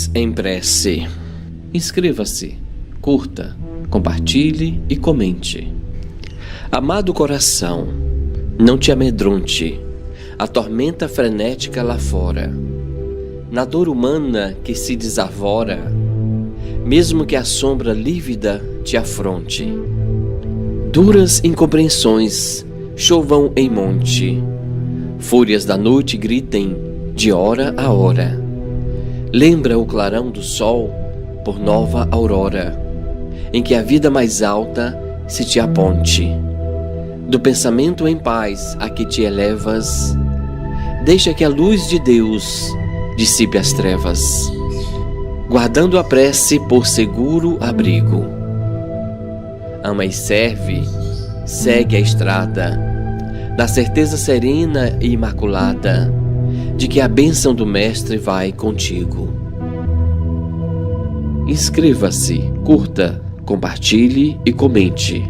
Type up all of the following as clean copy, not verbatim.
Paz em Prece. Inscreva-se, curta, compartilhe e comente. Amado coração, não te amedronte a tormenta frenética lá fora, na dor humana que se desarvora, mesmo que a sombra lívida te afronte. Duras incompreensões chovam em monte, fúrias da noite gritem de hora a hora. Lembra o clarão do sol por nova aurora, em que a vida mais alta se te aponte. Do pensamento em paz a que te elevas, deixa que a luz de Deus dissipe as trevas, guardando a prece por seguro abrigo. Ama e serve, segue a estrada, na certeza serena e imaculada de que a bênção do Mestre vai contigo. Inscreva-se, curta, compartilhe e comente.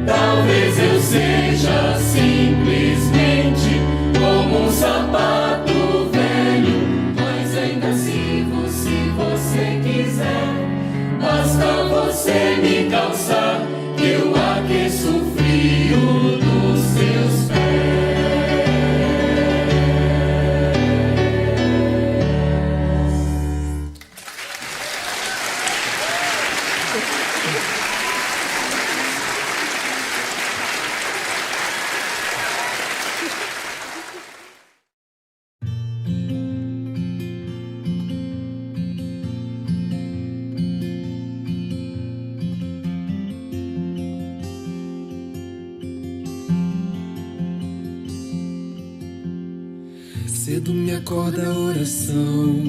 Talvez eu seja simplesmente como um sapato velho, mas ainda sirvo se você quiser. Basta você me calçar, que eu aqueço o frio dos seus pés. Cedo me acorda a oração,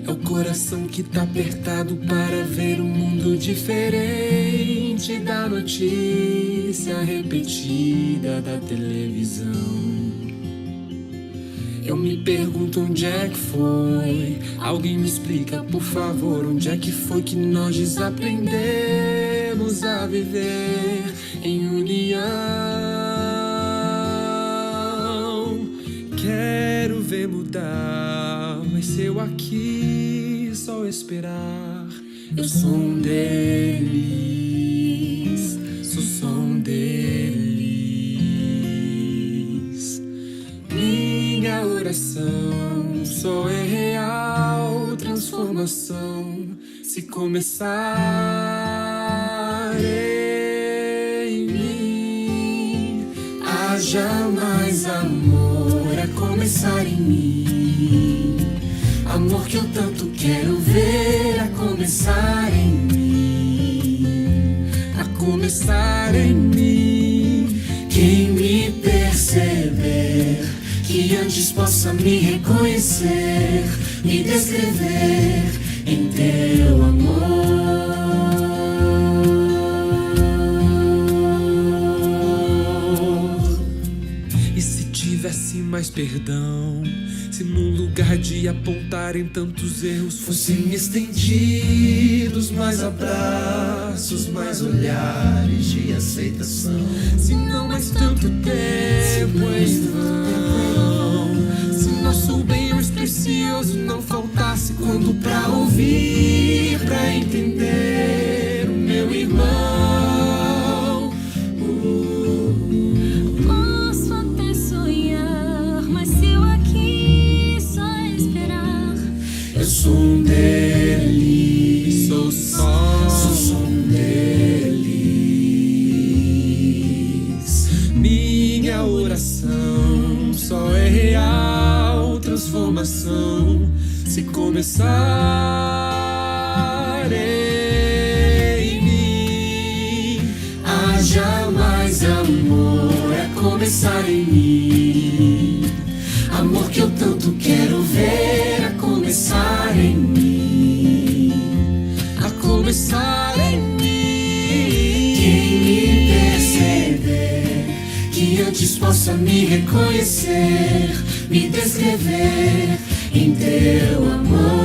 é o coração que tá apertado para ver um mundo diferente da notícia repetida da televisão. Eu me pergunto onde é que foi, alguém me explica por favor, onde é que foi que nós desaprendemos a viver em união. Quero ver mudar mas se eu aqui só esperar, eu sou um deles, sou um deles. Minha oração só é real transformação se começar em mim. Haja mais amor a começar em mim, amor que eu tanto quero ver a começar em mim, a começar em mim. Quem me perceber, que antes possa me reconhecer, me descrever em teu amor. E se tivesse mais perdão, se num lugar de apontarem tantos erros fossem estendidos mais abraços, mais olhares de aceitação, se não mais tanto tempo em vão, se nosso bem mais precioso não faltasse quando pra ouvir, pra entender o meu irmão. Posso até sonhar, mas se eu aqui só esperar, Eu sou um deles, sou um deles. Minha oração só é real transformação se começar em mim. Haja mais amor a começar em mim, amor que eu tanto quero ver a começar em mim, a começar em mim. Quem me perceber, que antes possa me reconhecer, me descrever em teu amor.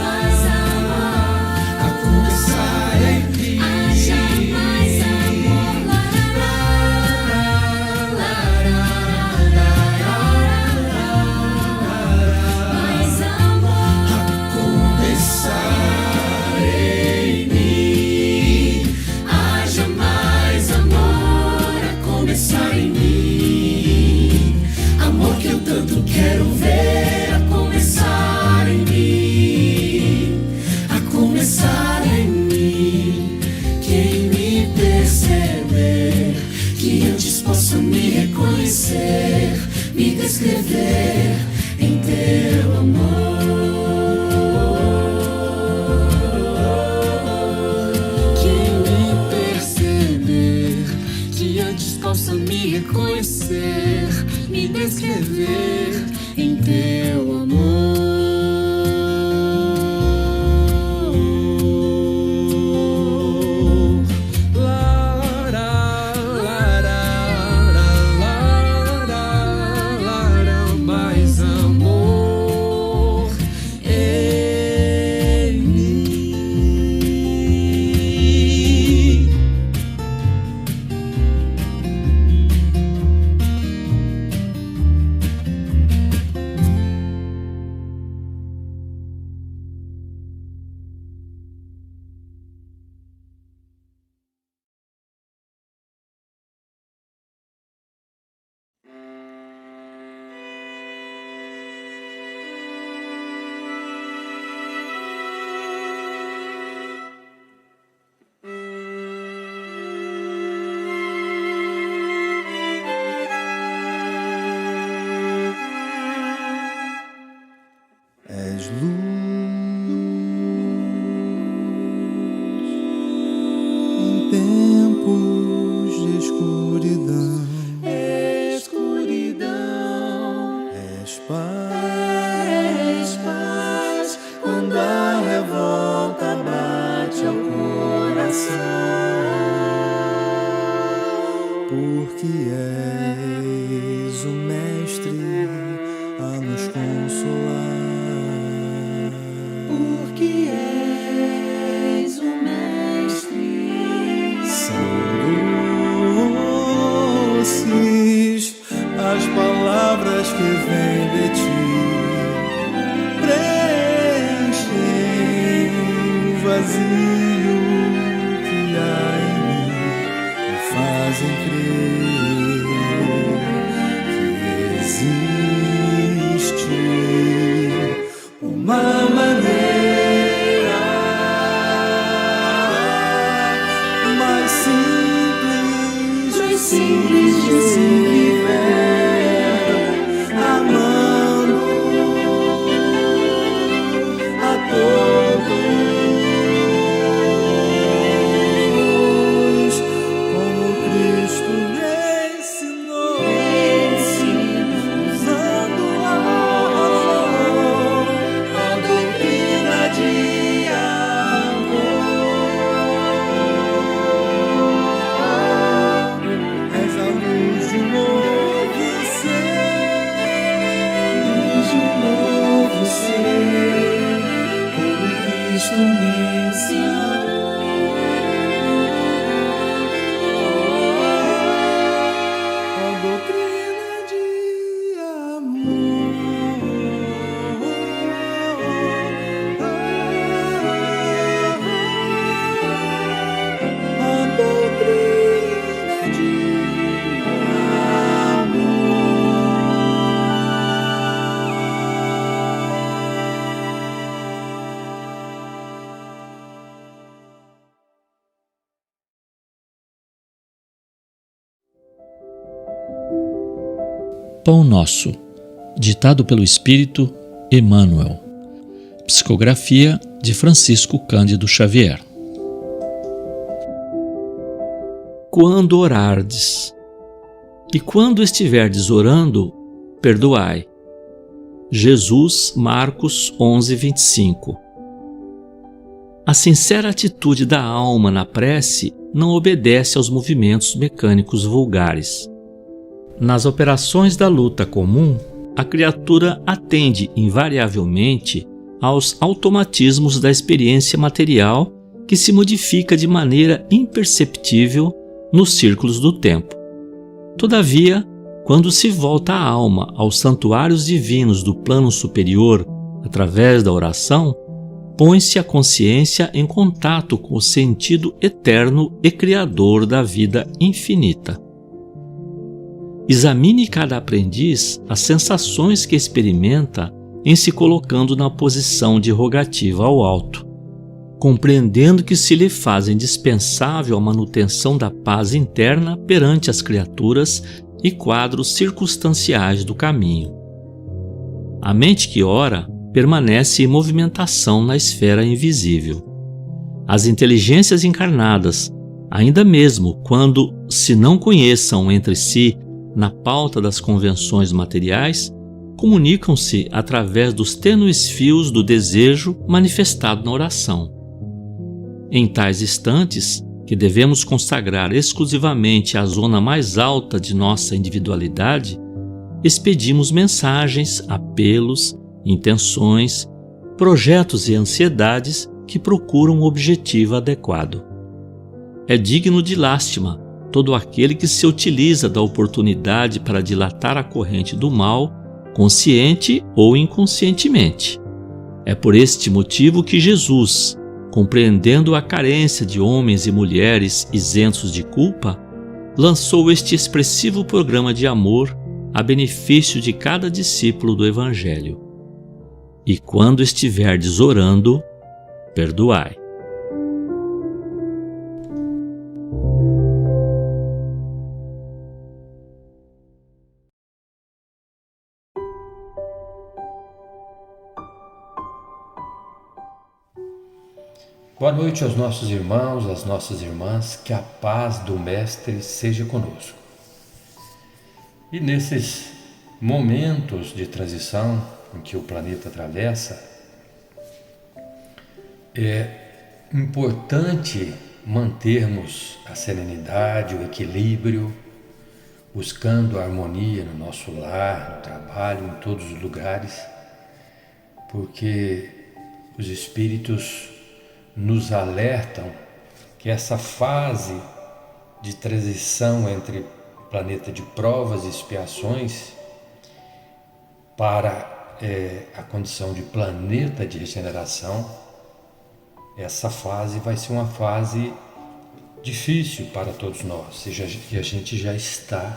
mais amor, A começar em mim. haja mais amor, mais amor, Começar em mim. Haja mais amor a começar em mim, amor que eu tanto quero ver a começar em mim, a começar em mim. Quem me perceber, que antes possa me reconhecer, me descrever em teu amor. Quem me perceber, que antes possa me reconhecer, me descrever em teu amor. Mais amor em mim. És luz em tempos de escuridão. És paz quando a revolta bate ao coração. Porque és o mestre a nos consolar. brilho que há em mim me fazem crer que existe uma maneira mais simples de se viver, amando a todos, como Cristo me ensinou, usando a doutrina de amor. És a luz de um novo ser, como Cristo me ensinou. A doutrina de amor. A doutrina de Pão Nosso, ditado pelo Espírito Emmanuel. Psicografia de Francisco Cândido Xavier. Quando orardes, e quando estiverdes orando, perdoai. Jesus, Marcos 11:25. A sincera atitude da alma na prece não obedece aos movimentos mecânicos vulgares. Nas operações da luta comum, a criatura atende invariavelmente aos automatismos da experiência material que se modifica de maneira imperceptível nos círculos do tempo. Todavia, quando se volta a alma aos santuários divinos do plano superior através da oração, põe-se a consciência em contato com o sentido eterno e criador da vida infinita. Examine cada aprendiz as sensações que experimenta em se colocando na posição de rogativa ao alto, compreendendo que se lhe faz indispensável a manutenção da paz interna perante as criaturas e quadros circunstanciais do caminho. A mente que ora permanece em movimentação na esfera invisível. As inteligências encarnadas, ainda mesmo quando se não conheçam entre si na pauta das convenções materiais, comunicam-se através dos tênues fios do desejo manifestado na oração. Em tais instantes, que devemos consagrar exclusivamente à zona mais alta de nossa individualidade, expedimos mensagens, apelos, intenções, projetos e ansiedades que procuram um objetivo adequado. É digno de lástima todo aquele que se utiliza da oportunidade para dilatar a corrente do mal, consciente ou inconscientemente. É por este motivo que Jesus, compreendendo a carência de homens e mulheres isentos de culpa, lançou este expressivo programa de amor a benefício de cada discípulo do Evangelho. E quando estiverdes orando, perdoai. Boa noite aos nossos irmãos, às nossas irmãs, que a paz do Mestre seja conosco. E nesses momentos de transição em que o planeta atravessa, é importante mantermos a serenidade, o equilíbrio, buscando a harmonia no nosso lar, no trabalho, em todos os lugares, porque os espíritos nos alertam que essa fase de transição entre o planeta de provas e expiações para a condição de planeta de regeneração essa fase vai ser uma fase difícil para todos nós, e a gente já está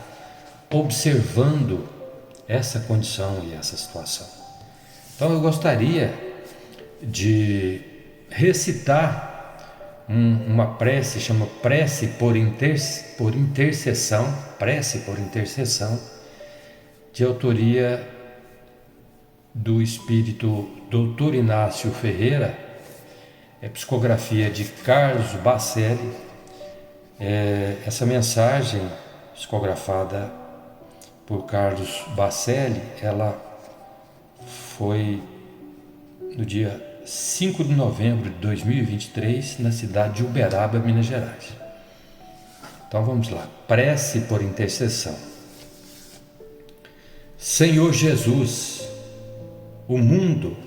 observando essa condição e essa situação. Então eu gostaria de recitar uma prece, chama prece por intercessão, de autoria do espírito Dr. Inácio Ferreira, psicografia de Carlos Bacelli. Essa mensagem psicografada por Carlos Bacelli, ela foi no dia 5 de novembro de 2023, na cidade de Uberaba, Minas Gerais. Então vamos lá. Prece por intercessão. Senhor Jesus, o mundo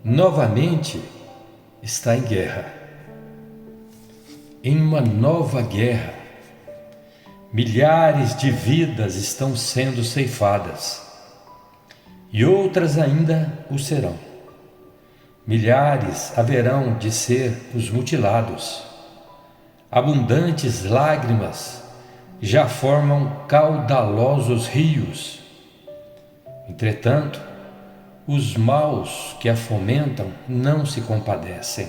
novamente está em guerra. Em uma nova guerra, milhares de vidas estão sendo ceifadas e outras ainda o serão. Milhares haverão de ser os mutilados. Abundantes lágrimas já formam caudalosos rios. Entretanto, os maus que a fomentam não se compadecem.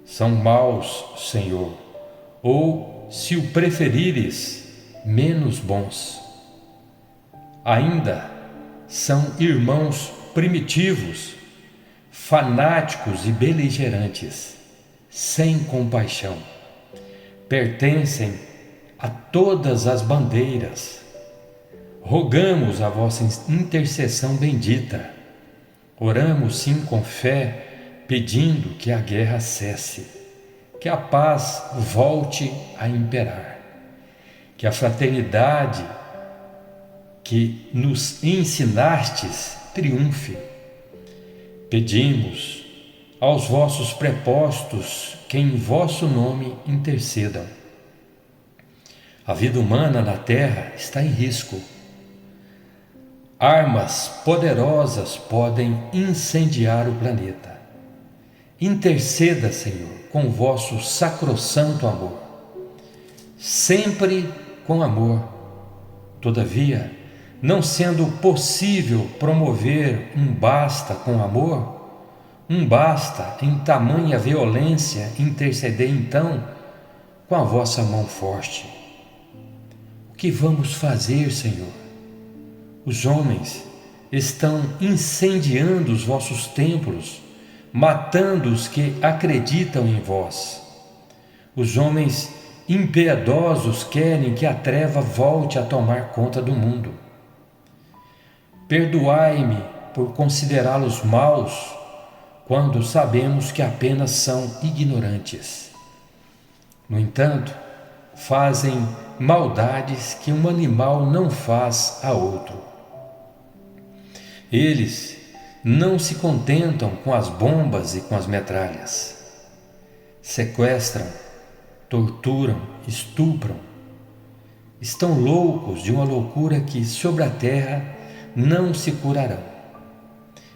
São maus, Senhor, ou, se o preferires, menos bons. Ainda são irmãos primitivos, fanáticos e beligerantes, sem compaixão. Pertencem a todas as bandeiras. Rogamos a vossa intercessão bendita. Oramos sim com fé, pedindo que a guerra cesse, que a paz volte a imperar, que a fraternidade que nos ensinastes triunfe. Pedimos aos vossos prepostos que em vosso nome intercedam. A vida humana na Terra está em risco. Armas poderosas podem incendiar o planeta. Interceda, Senhor, com vosso sacrossanto amor. Sempre com amor. Todavia, não sendo possível promover um basta com amor, um basta em tamanha violência, intercedei então com a vossa mão forte. O que vamos fazer, Senhor? Os homens estão incendiando os vossos templos, matando os que acreditam em vós. Os homens impiedosos querem que a treva volte a tomar conta do mundo. Perdoai-me por considerá-los maus, quando sabemos que apenas são ignorantes. No entanto, fazem maldades que um animal não faz a outro. Eles não se contentam com as bombas e com as metralhas. Sequestram, torturam, estupram. Estão loucos de uma loucura que sobre a terra não se curarão.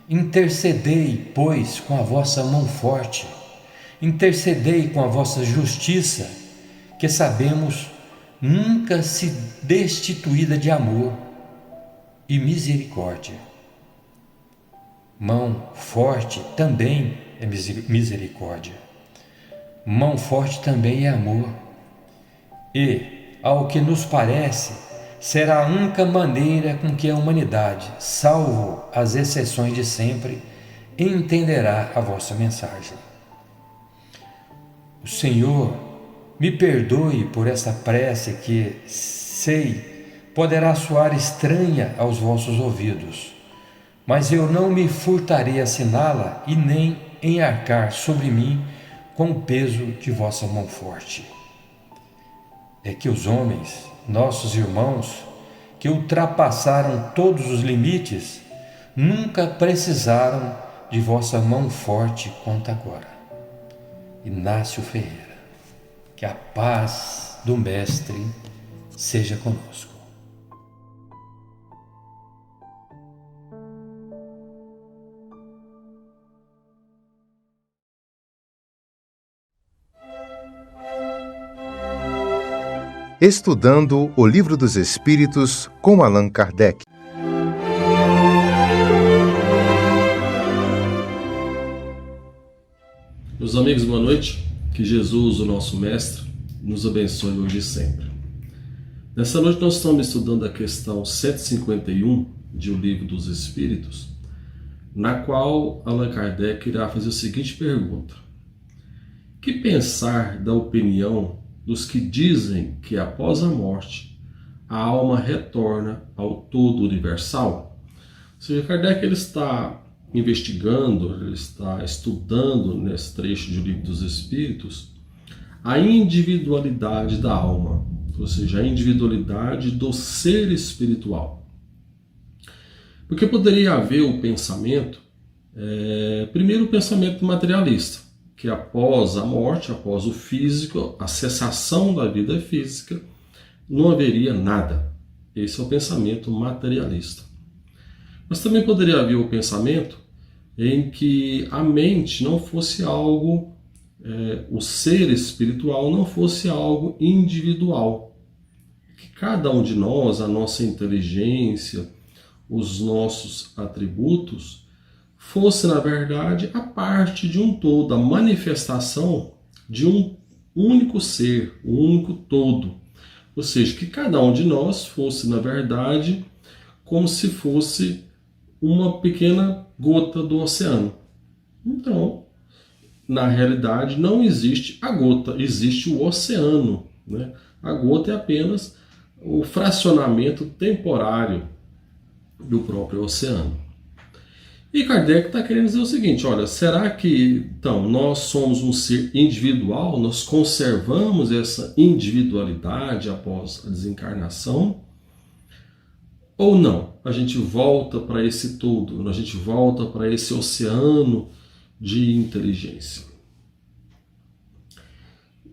Intercedei, pois, com a vossa mão forte, intercedei com a vossa justiça, que sabemos nunca se destituída de amor e misericórdia. Mão forte também é misericórdia. Mão forte também é amor. E, ao que nos parece, será a única maneira com que a humanidade, salvo as exceções de sempre, entenderá a vossa mensagem. O Senhor me perdoe por essa prece que, sei, poderá soar estranha aos vossos ouvidos, mas eu não me furtarei a assiná-la e nem enarcar sobre mim com o peso de vossa mão forte. É que os homens, nossos irmãos, que ultrapassaram todos os limites, nunca precisaram de vossa mão forte quanto agora. Inácio Ferreira. Que a paz do Mestre seja conosco. Estudando o Livro dos Espíritos com Allan Kardec. Meus amigos, boa noite. Que Jesus, o nosso Mestre, nos abençoe hoje e sempre. Nessa noite nós estamos estudando a questão 151 de O Livro dos Espíritos, na qual Allan Kardec irá fazer a seguinte pergunta: que pensar da opinião dos que dizem que após a morte a alma retorna ao todo universal? Ou seja, Kardec ele está investigando, ele está estudando nesse trecho de O Livro dos Espíritos a individualidade da alma, ou seja, a individualidade do ser espiritual. Porque poderia haver o pensamento, primeiro o pensamento materialista, que após a morte, após o físico, a cessação da vida física, não haveria nada. Esse é o pensamento materialista. Mas também poderia haver o pensamento em que a mente não fosse algo, o ser espiritual não fosse algo individual. Que cada um de nós, a nossa inteligência, os nossos atributos, fosse, na verdade, a parte de um todo, a manifestação de um único ser, um único todo. Ou seja, que cada um de nós fosse, na verdade, como se fosse uma pequena gota do oceano. Então, na realidade, não existe a gota, existe o oceano, né? A gota é apenas o fracionamento temporário do próprio oceano. E Kardec está querendo dizer o seguinte: olha, será que então nós somos um ser individual, nós conservamos essa individualidade após a desencarnação? Ou não? A gente volta para esse todo, a gente volta para esse oceano de inteligência.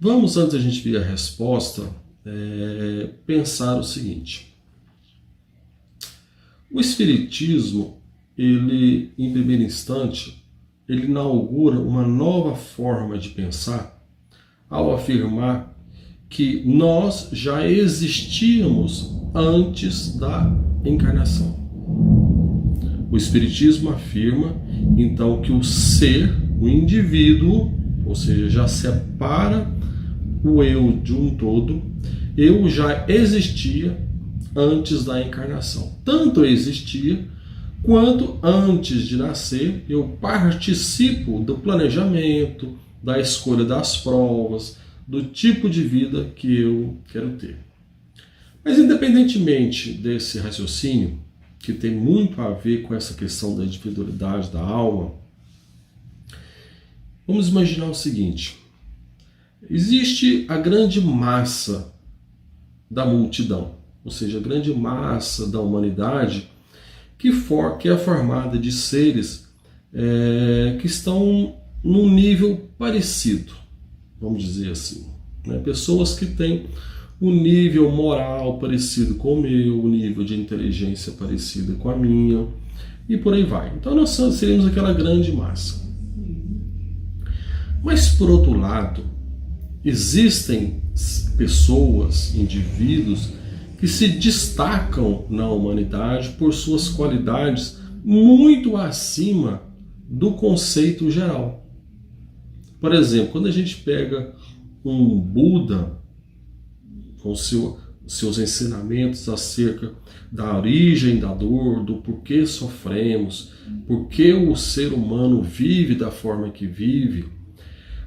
Vamos, antes da gente ver a resposta, pensar o seguinte: o Espiritismo, ele, em primeiro instante, ele inaugura uma nova forma de pensar ao afirmar que nós já existíamos antes da encarnação. O Espiritismo afirma, então, que o ser, o indivíduo, ou seja, já separa o eu de um todo, eu já existia antes da encarnação. Tanto existia, quanto antes de nascer eu participo do planejamento, da escolha das provas, do tipo de vida que eu quero ter. Mas independentemente desse raciocínio, que tem muito a ver com essa questão da individualidade da alma, vamos imaginar o seguinte: existe a grande massa da multidão, ou seja, a grande massa da humanidade que é formada de seres que estão num nível parecido, vamos dizer assim, né? Pessoas que têm um nível moral parecido com o meu, um nível de inteligência parecido com a minha, e por aí vai. Então nós seríamos aquela grande massa. Mas, por outro lado, existem pessoas, indivíduos, que se destacam na humanidade por suas qualidades muito acima do conceito geral. Por exemplo, quando a gente pega um Buda com seus ensinamentos acerca da origem da dor, do porquê sofremos, porquê o ser humano vive da forma que vive.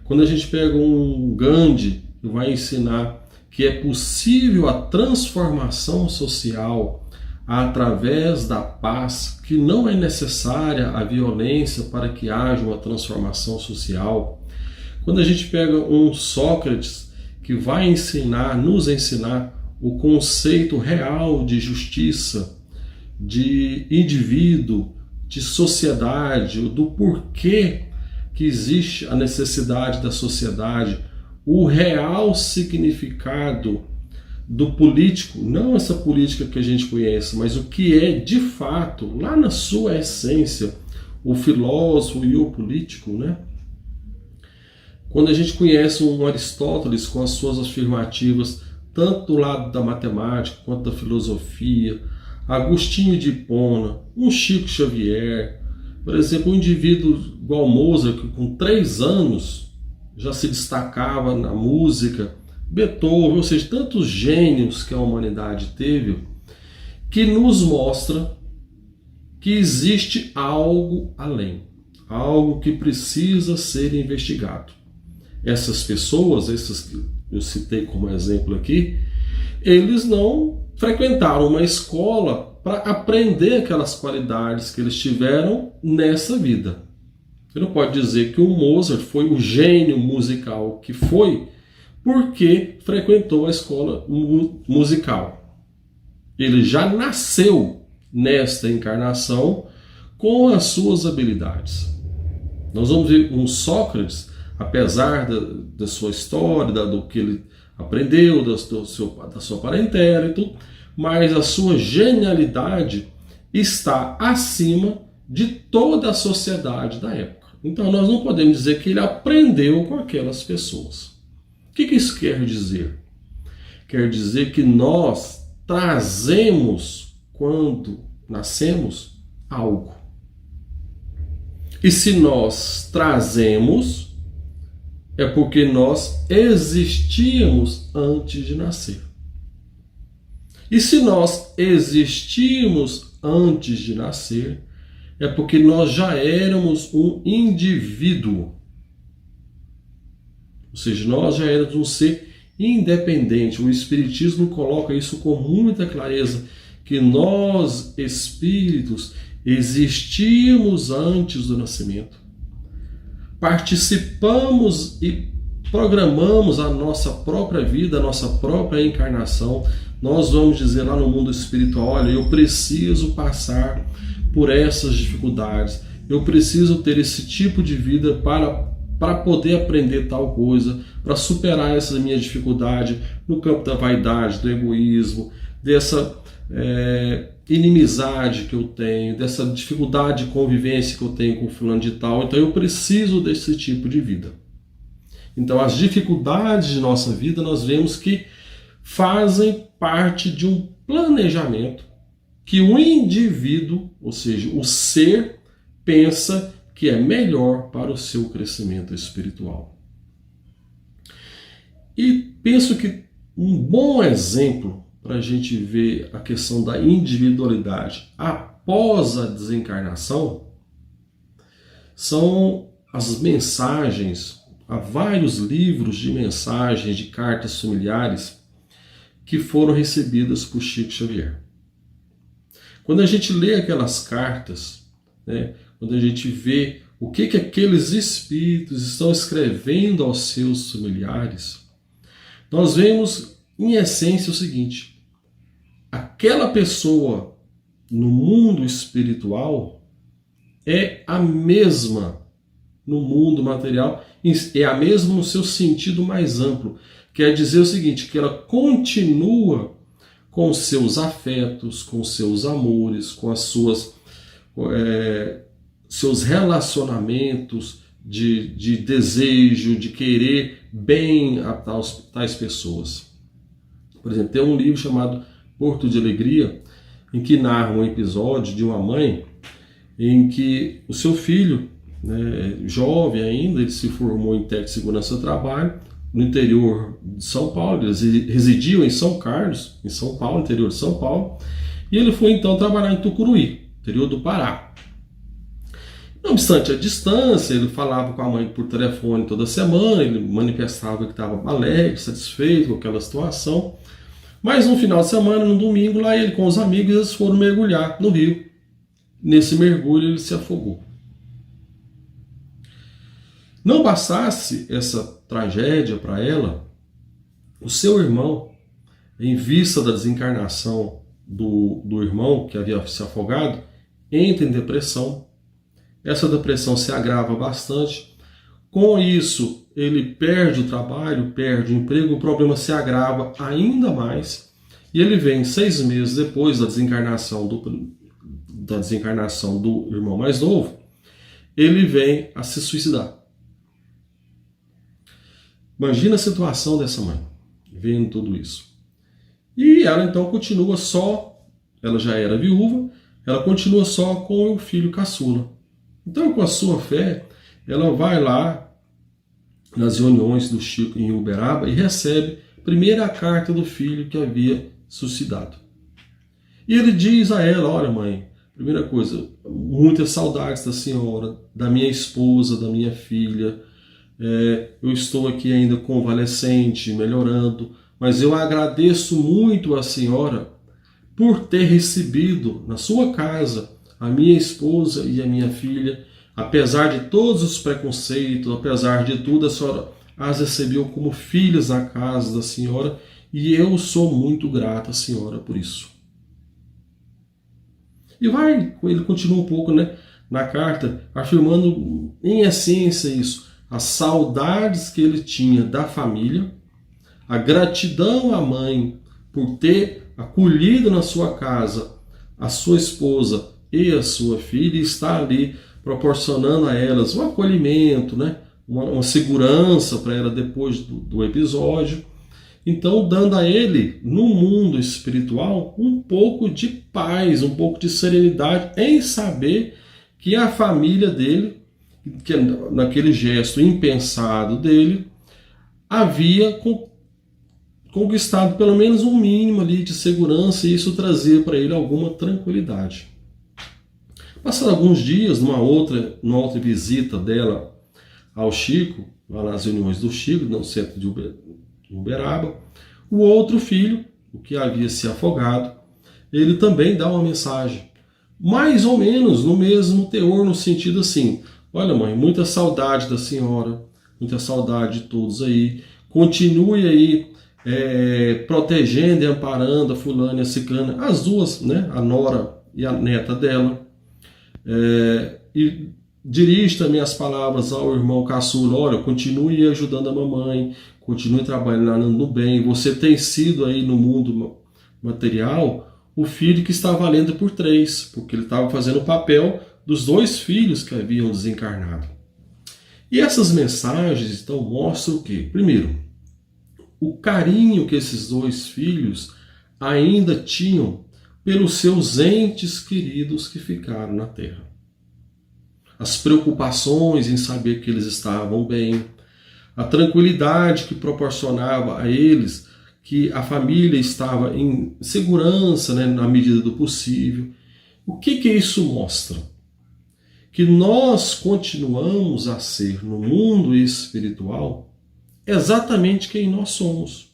Quando a gente pega um Gandhi, que vai ensinar que é possível a transformação social através da paz, que não é necessária a violência para que haja uma transformação social. Quando a gente pega um Sócrates, que vai nos ensinar o conceito real de justiça, de indivíduo, de sociedade, do porquê que existe a necessidade da sociedade, o real significado do político, não essa política que a gente conhece, mas o que é de fato, lá na sua essência, o filósofo e o político, né? Quando a gente conhece um Aristóteles com as suas afirmativas tanto do lado da matemática quanto da filosofia, Agostinho de Hipona, um Chico Xavier, por exemplo, um indivíduo igual Mozart, que com 3 anos já se destacava na música, Beethoven, ou seja, tantos gênios que a humanidade teve, que nos mostra que existe algo além, algo que precisa ser investigado. Essas pessoas, essas que eu citei como exemplo aqui, eles não frequentaram uma escola para aprender aquelas qualidades que eles tiveram nessa vida. Você não pode dizer que o Mozart foi o gênio musical que foi porque frequentou a escola musical. Ele já nasceu nesta encarnação com as suas habilidades. Nós vamos ver um Sócrates, apesar da sua história, do que ele aprendeu, da sua parentela e tudo, mas a sua genialidade está acima de toda a sociedade da época. Então nós não podemos dizer que ele aprendeu com aquelas pessoas. O que isso quer dizer? Quer dizer que nós trazemos, quando nascemos, algo. E se nós trazemos, é porque nós existíamos antes de nascer. E se nós existíamos antes de nascer, é porque nós já éramos um indivíduo. Ou seja, nós já éramos um ser independente. O Espiritismo coloca isso com muita clareza, que nós, espíritos, existíamos antes do nascimento. Participamos e programamos a nossa própria vida, a nossa própria encarnação. Nós vamos dizer lá no mundo espiritual, olha, eu preciso passar por essas dificuldades, eu preciso ter esse tipo de vida para poder aprender tal coisa, para superar essa minha dificuldade no campo da vaidade, do egoísmo, dessa inimizade que eu tenho, dessa dificuldade de convivência que eu tenho com fulano de tal. Então eu preciso desse tipo de vida. Então as dificuldades de nossa vida nós vemos que fazem parte de um planejamento que o indivíduo, ou seja, o ser, pensa que é melhor para o seu crescimento espiritual. E penso que um bom exemplo para a gente ver a questão da individualidade após a desencarnação são as mensagens, há vários livros de mensagens, de cartas familiares que foram recebidas por Chico Xavier. Quando a gente lê aquelas cartas, né, quando a gente vê o que aqueles espíritos estão escrevendo aos seus familiares, nós vemos, em essência, o seguinte: aquela pessoa no mundo espiritual é a mesma no mundo material, é a mesma no seu sentido mais amplo. Quer dizer o seguinte, que ela continua com seus afetos, com seus amores, com as suas seus relacionamentos de desejo, de querer bem a tais pessoas. Por exemplo, tem um livro chamado Porto de Alegria, em que narra um episódio de uma mãe em que o seu filho, né, jovem ainda, ele se formou em técnico de segurança do trabalho no interior de São Paulo. Eles residiam em São Carlos, em São Paulo, interior de São Paulo, e ele foi então trabalhar em Tucuruí, interior do Pará. Não obstante a distância, ele falava com a mãe por telefone toda semana, ele manifestava que estava alegre, satisfeito com aquela situação. Mas no final de semana, no domingo, lá ele com os amigos, eles foram mergulhar no rio. Nesse mergulho ele se afogou. Não bastasse essa tragédia para ela, o seu irmão, em vista da desencarnação do irmão que havia se afogado, entra em depressão. Essa depressão se agrava bastante. Com isso, ele perde o trabalho, perde o emprego, o problema se agrava ainda mais. E ele vem 6 meses depois da desencarnação do irmão mais novo, ele vem a se suicidar. Imagina a situação dessa mãe, vendo tudo isso. E ela então continua só, ela já era viúva, ela continua só com o filho caçula. Então, com a sua fé, ela vai lá nas reuniões do Chico em Uberaba e recebe primeiro a carta do filho que havia suicidado. E ele diz a ela: olha, mãe, primeira coisa, muitas saudades da senhora, da minha esposa, da minha filha. Eu estou aqui ainda convalescente, melhorando, mas eu agradeço muito a senhora por ter recebido na sua casa a minha esposa e a minha filha. Apesar de todos os preconceitos, apesar de tudo, a senhora as recebeu como filhas na casa da senhora e eu sou muito grata à senhora por isso. E ele continua um pouco, né, na carta, afirmando em essência isso, as saudades que ele tinha da família, a gratidão à mãe por ter acolhido na sua casa a sua esposa e a sua filha e estar ali proporcionando a elas um acolhimento, né, uma segurança para ela depois do episódio. Então, dando a ele, no mundo espiritual, um pouco de paz, um pouco de serenidade em saber que a família dele, que naquele gesto impensado dele, havia conquistado pelo menos um mínimo ali de segurança, e isso trazia para ele alguma tranquilidade. Passaram alguns dias, numa outra visita dela ao Chico, lá nas reuniões do Chico, no centro de Uberaba, o outro filho, o que havia se afogado, ele também dá uma mensagem, mais ou menos no mesmo teor, no sentido assim: olha, mãe, muita saudade da senhora, muita saudade de todos aí, continue aí protegendo e amparando a fulana e a ciclana, as duas, né, a nora e a neta dela, e dirige também as palavras ao irmão caçula: olha, continue ajudando a mamãe, continue trabalhando no bem, você tem sido aí no mundo material o filho que está valendo por 3, porque ele estava fazendo o papel dos 2 filhos que haviam desencarnado. E essas mensagens então mostram o quê? Primeiro, o carinho que esses 2 filhos ainda tinham pelos seus entes queridos que ficaram na Terra. As preocupações em saber que eles estavam bem, a tranquilidade que proporcionava a eles que a família estava em segurança, né, na medida do possível. O que isso mostra? Que nós continuamos a ser, no mundo espiritual, exatamente quem nós somos,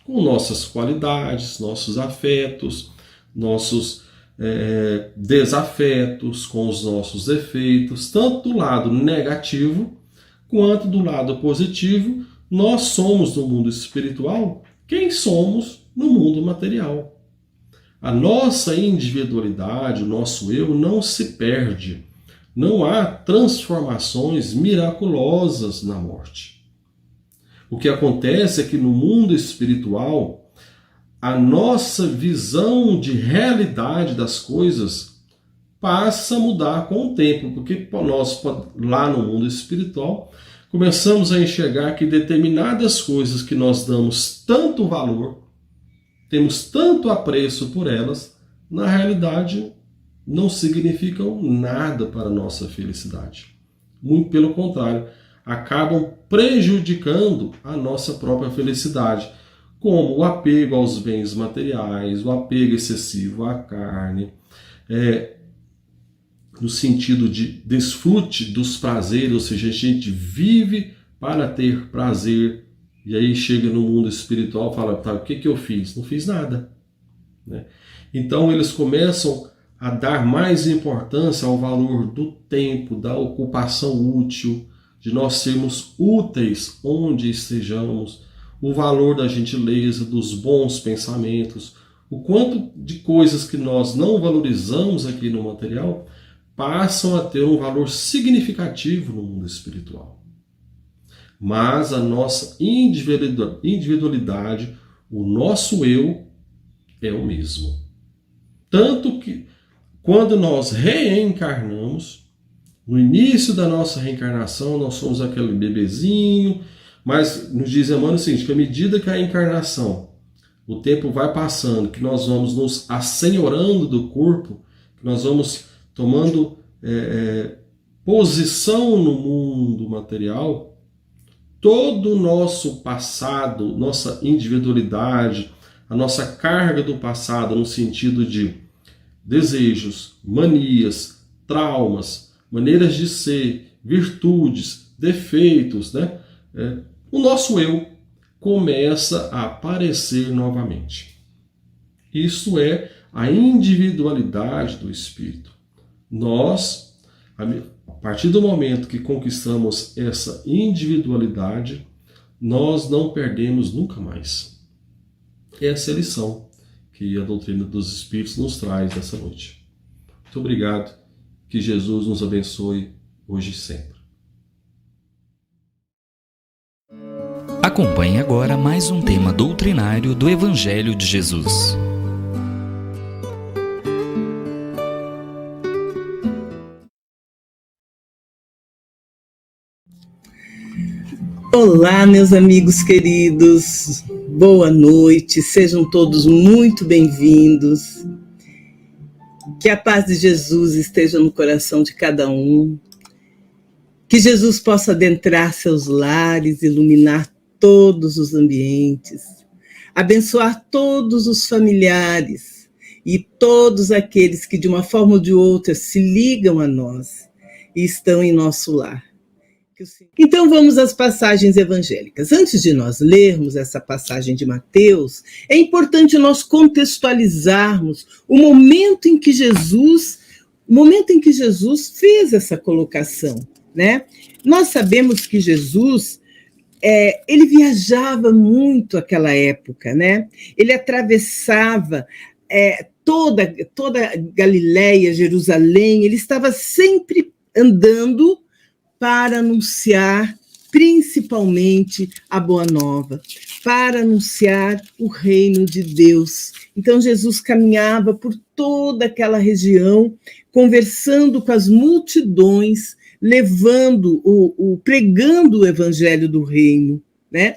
com nossas qualidades, nossos afetos, nossos desafetos, com os nossos defeitos, tanto do lado negativo quanto do lado positivo. Nós somos no mundo espiritual quem somos no mundo material. A nossa individualidade, o nosso eu não se perde. Não há transformações miraculosas na morte. O que acontece é que no mundo espiritual, a nossa visão de realidade das coisas passa a mudar com o tempo, porque nós, lá no mundo espiritual, começamos a enxergar que determinadas coisas que nós damos tanto valor, temos tanto apreço por elas, na realidade não significam nada para a nossa felicidade. Muito pelo contrário, acabam prejudicando a nossa própria felicidade, como o apego aos bens materiais, o apego excessivo à carne, no sentido de desfrute dos prazeres, ou seja, a gente vive para ter prazer, e aí chega no mundo espiritual e fala: tá, o que eu fiz? Não fiz nada, né? Então eles começam a dar mais importância ao valor do tempo, da ocupação útil, de nós sermos úteis onde estejamos, o valor da gentileza, dos bons pensamentos, o quanto de coisas que nós não valorizamos aqui no material passam a ter um valor significativo no mundo espiritual. Mas a nossa individualidade, o nosso eu, é o mesmo. Tanto que, quando nós reencarnamos, no início da nossa reencarnação, nós somos aquele bebezinho, mas nos diz Emmanuel o seguinte, que à medida que a encarnação o tempo vai passando, que nós vamos nos assenhorando do corpo, que nós vamos tomando posição no mundo material, todo o nosso passado, nossa individualidade, a nossa carga do passado no sentido de desejos, manias, traumas, maneiras de ser, virtudes, defeitos, né? O nosso eu começa a aparecer novamente. Isso é a individualidade do espírito. Nós, a partir do momento que conquistamos essa individualidade, nós não perdemos nunca mais. Essa é a lição que a doutrina dos Espíritos nos traz nessa noite. Muito obrigado. Que Jesus nos abençoe hoje e sempre. Acompanhe agora mais um tema doutrinário do Evangelho de Jesus. Olá, meus amigos queridos, boa noite, sejam todos muito bem-vindos. Que a paz de Jesus esteja no coração de cada um, que Jesus possa adentrar seus lares, iluminar todos os ambientes, abençoar todos os familiares e todos aqueles que de uma forma ou de outra se ligam a nós e estão em nosso lar. Então vamos às passagens evangélicas. Antes de nós lermos essa passagem de Mateus, é importante nós contextualizarmos o momento em que Jesus fez essa colocação, né? Nós sabemos que Jesus ele viajava muito naquela época, né? Ele atravessava toda Galileia, Jerusalém, ele estava sempre andando para anunciar principalmente a Boa Nova, para anunciar o reino de Deus. Então Jesus caminhava por toda aquela região, conversando com as multidões, levando, pregando o evangelho do reino, né?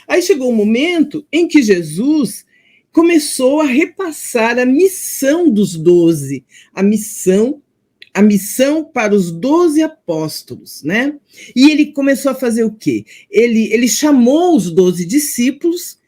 Aí chegou um momento em que Jesus começou a repassar a missão dos 12, a missão para os 12 apóstolos, né? E ele começou a fazer o quê? Ele chamou os 12 discípulos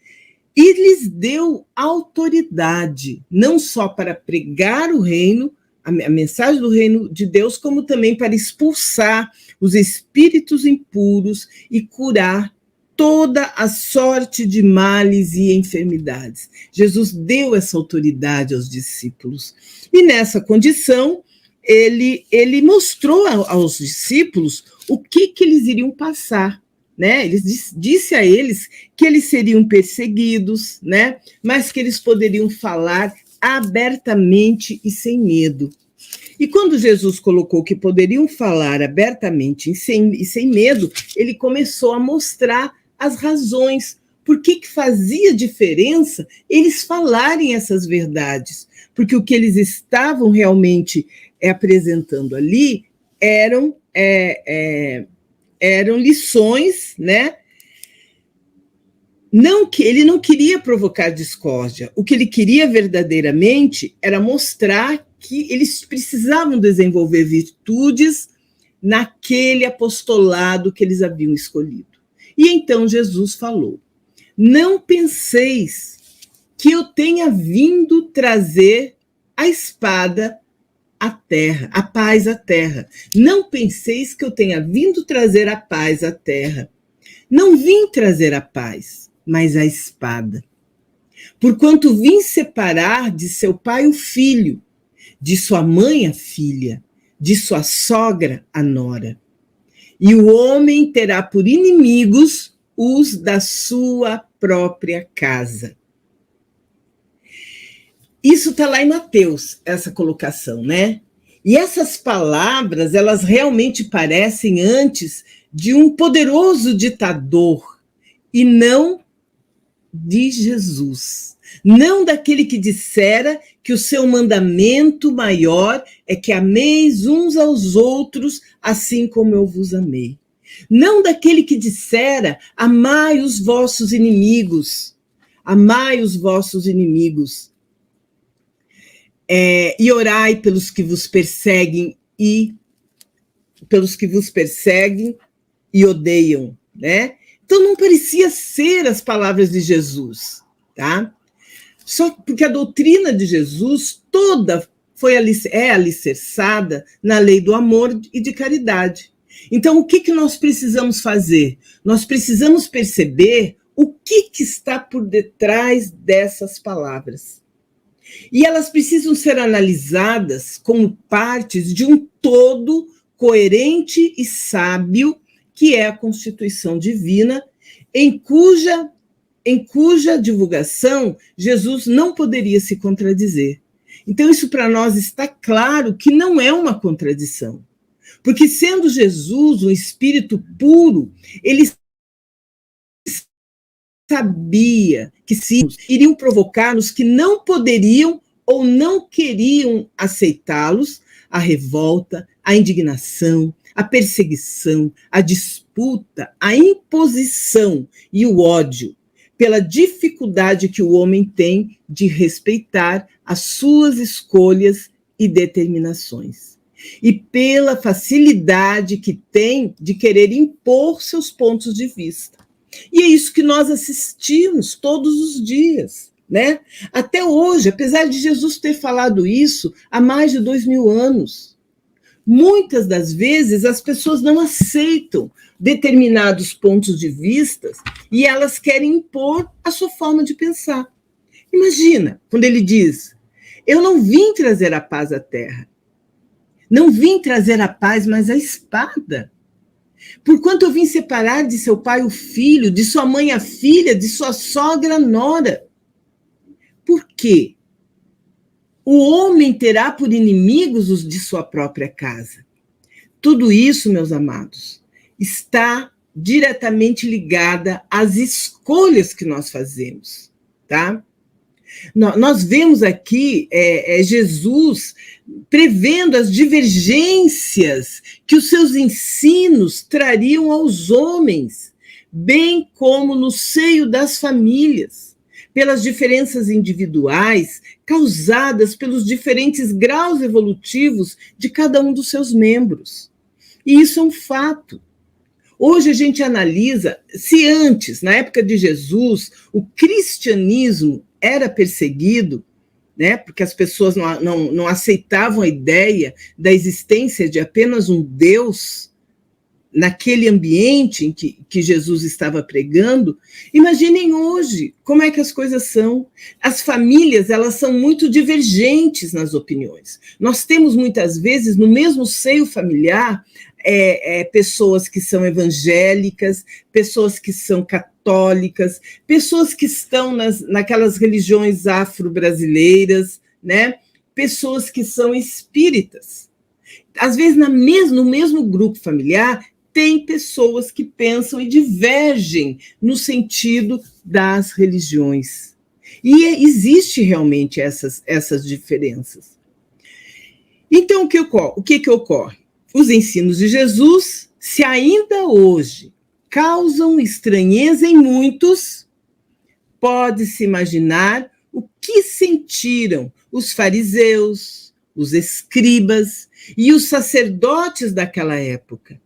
e lhes deu autoridade, não só para pregar o reino, a mensagem do reino de Deus, como também para expulsar os espíritos impuros e curar toda a sorte de males e enfermidades. Jesus deu essa autoridade aos discípulos. E nessa condição, ele mostrou aos discípulos o que eles iriam passar, né? Ele disse a eles que eles seriam perseguidos, né? Mas que eles poderiam falar abertamente e sem medo. E quando Jesus colocou que poderiam falar abertamente e sem medo, ele começou a mostrar as razões, por que fazia diferença eles falarem essas verdades, porque o que eles estavam realmente apresentando ali eram lições, né? Ele não queria provocar discórdia. O que ele queria verdadeiramente era mostrar que eles precisavam desenvolver virtudes naquele apostolado que eles haviam escolhido. E então Jesus falou: não penseis que eu tenha vindo trazer a espada à terra, a paz à terra. Não penseis que eu tenha vindo trazer a paz à terra. Não vim trazer a paz, mas a espada. Porquanto vim separar de seu pai o filho, de sua mãe a filha, de sua sogra a nora. E o homem terá por inimigos os da sua própria casa. Isso está lá em Mateus, essa colocação, né? E essas palavras, elas realmente parecem antes de um poderoso ditador, e não de Jesus. Não daquele que dissera que o seu mandamento maior é que ameis uns aos outros, assim como eu vos amei. Não daquele que dissera, amai os vossos inimigos, amai os vossos inimigos, e orai pelos que vos perseguem e odeiam, né? Então não parecia ser as palavras de Jesus, tá? Só porque a doutrina de Jesus toda é alicerçada na lei do amor e de caridade. Então, o que nós precisamos fazer? Nós precisamos perceber o que está por detrás dessas palavras. E elas precisam ser analisadas como partes de um todo coerente e sábio, que é a Constituição Divina, em cuja divulgação Jesus não poderia se contradizer. Então, isso para nós está claro que não é uma contradição. Porque, sendo Jesus um espírito puro, ele sabia que iriam provocar os que não poderiam ou não queriam aceitá-los a revolta, a indignação, a perseguição, a disputa, a imposição e o ódio, pela dificuldade que o homem tem de respeitar as suas escolhas e determinações, e pela facilidade que tem de querer impor seus pontos de vista. E é isso que nós assistimos todos os dias, né? Até hoje, apesar de Jesus ter falado isso há mais de 2000 anos, muitas das vezes as pessoas não aceitam determinados pontos de vista e elas querem impor a sua forma de pensar. Imagina, quando ele diz, eu não vim trazer a paz à terra, não vim trazer a paz, mas a espada. Porquanto eu vim separar de seu pai o filho, de sua mãe a filha, de sua sogra a nora. Por quê? O homem terá por inimigos os de sua própria casa. Tudo isso, meus amados, está diretamente ligada às escolhas que nós fazemos, tá? Nós vemos aqui Jesus prevendo as divergências que os seus ensinos trariam aos homens, bem como no seio das famílias, pelas diferenças individuais causadas pelos diferentes graus evolutivos de cada um dos seus membros. E isso é um fato. Hoje a gente analisa, se antes, na época de Jesus, o cristianismo era perseguido, né, porque as pessoas não aceitavam a ideia da existência de apenas um Deus naquele ambiente em que Jesus estava pregando. Imaginem hoje como é que as coisas são. As famílias, elas são muito divergentes nas opiniões. Nós temos muitas vezes no mesmo seio familiar pessoas que são evangélicas, pessoas que são católicas, pessoas que estão naquelas religiões afro-brasileiras, né? Pessoas que são espíritas. Às vezes, no mesmo grupo familiar, tem pessoas que pensam e divergem no sentido das religiões. E existe realmente essas diferenças. Então, o que ocorre? Os ensinos de Jesus, se ainda hoje causam estranheza em muitos, pode-se imaginar o que sentiram os fariseus, os escribas e os sacerdotes daquela época,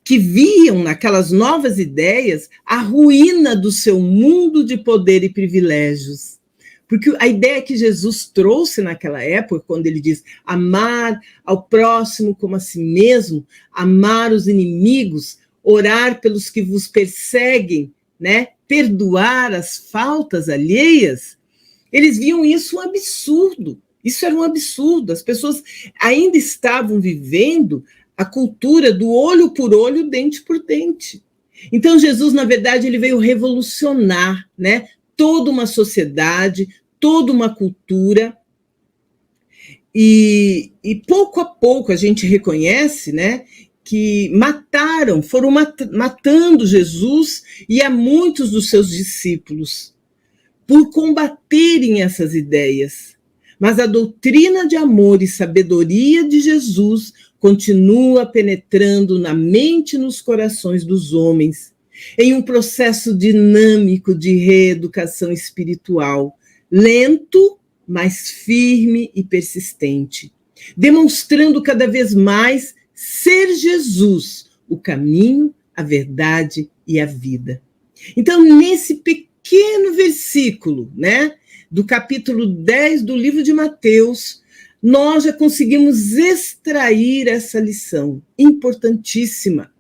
que viam naquelas novas ideias a ruína do seu mundo de poder e privilégios. Porque a ideia que Jesus trouxe naquela época, quando ele diz amar ao próximo como a si mesmo, amar os inimigos, orar pelos que vos perseguem, né? Perdoar as faltas alheias, eles viam isso um absurdo. Isso era um absurdo. As pessoas ainda estavam vivendo a cultura do olho por olho, dente por dente. Então, Jesus, na verdade, ele veio revolucionar, né? Toda uma sociedade, toda uma cultura, e pouco a pouco a gente reconhece, né, que foram matando Jesus e a muitos dos seus discípulos por combaterem essas ideias. Mas a doutrina de amor e sabedoria de Jesus continua penetrando na mente e nos corações dos homens, em um processo dinâmico de reeducação espiritual, lento, mas firme e persistente, demonstrando cada vez mais ser Jesus, o caminho, a verdade e a vida. Então, nesse pequeno versículo, né, do capítulo 10 do livro de Mateus, nós já conseguimos extrair essa lição importantíssima.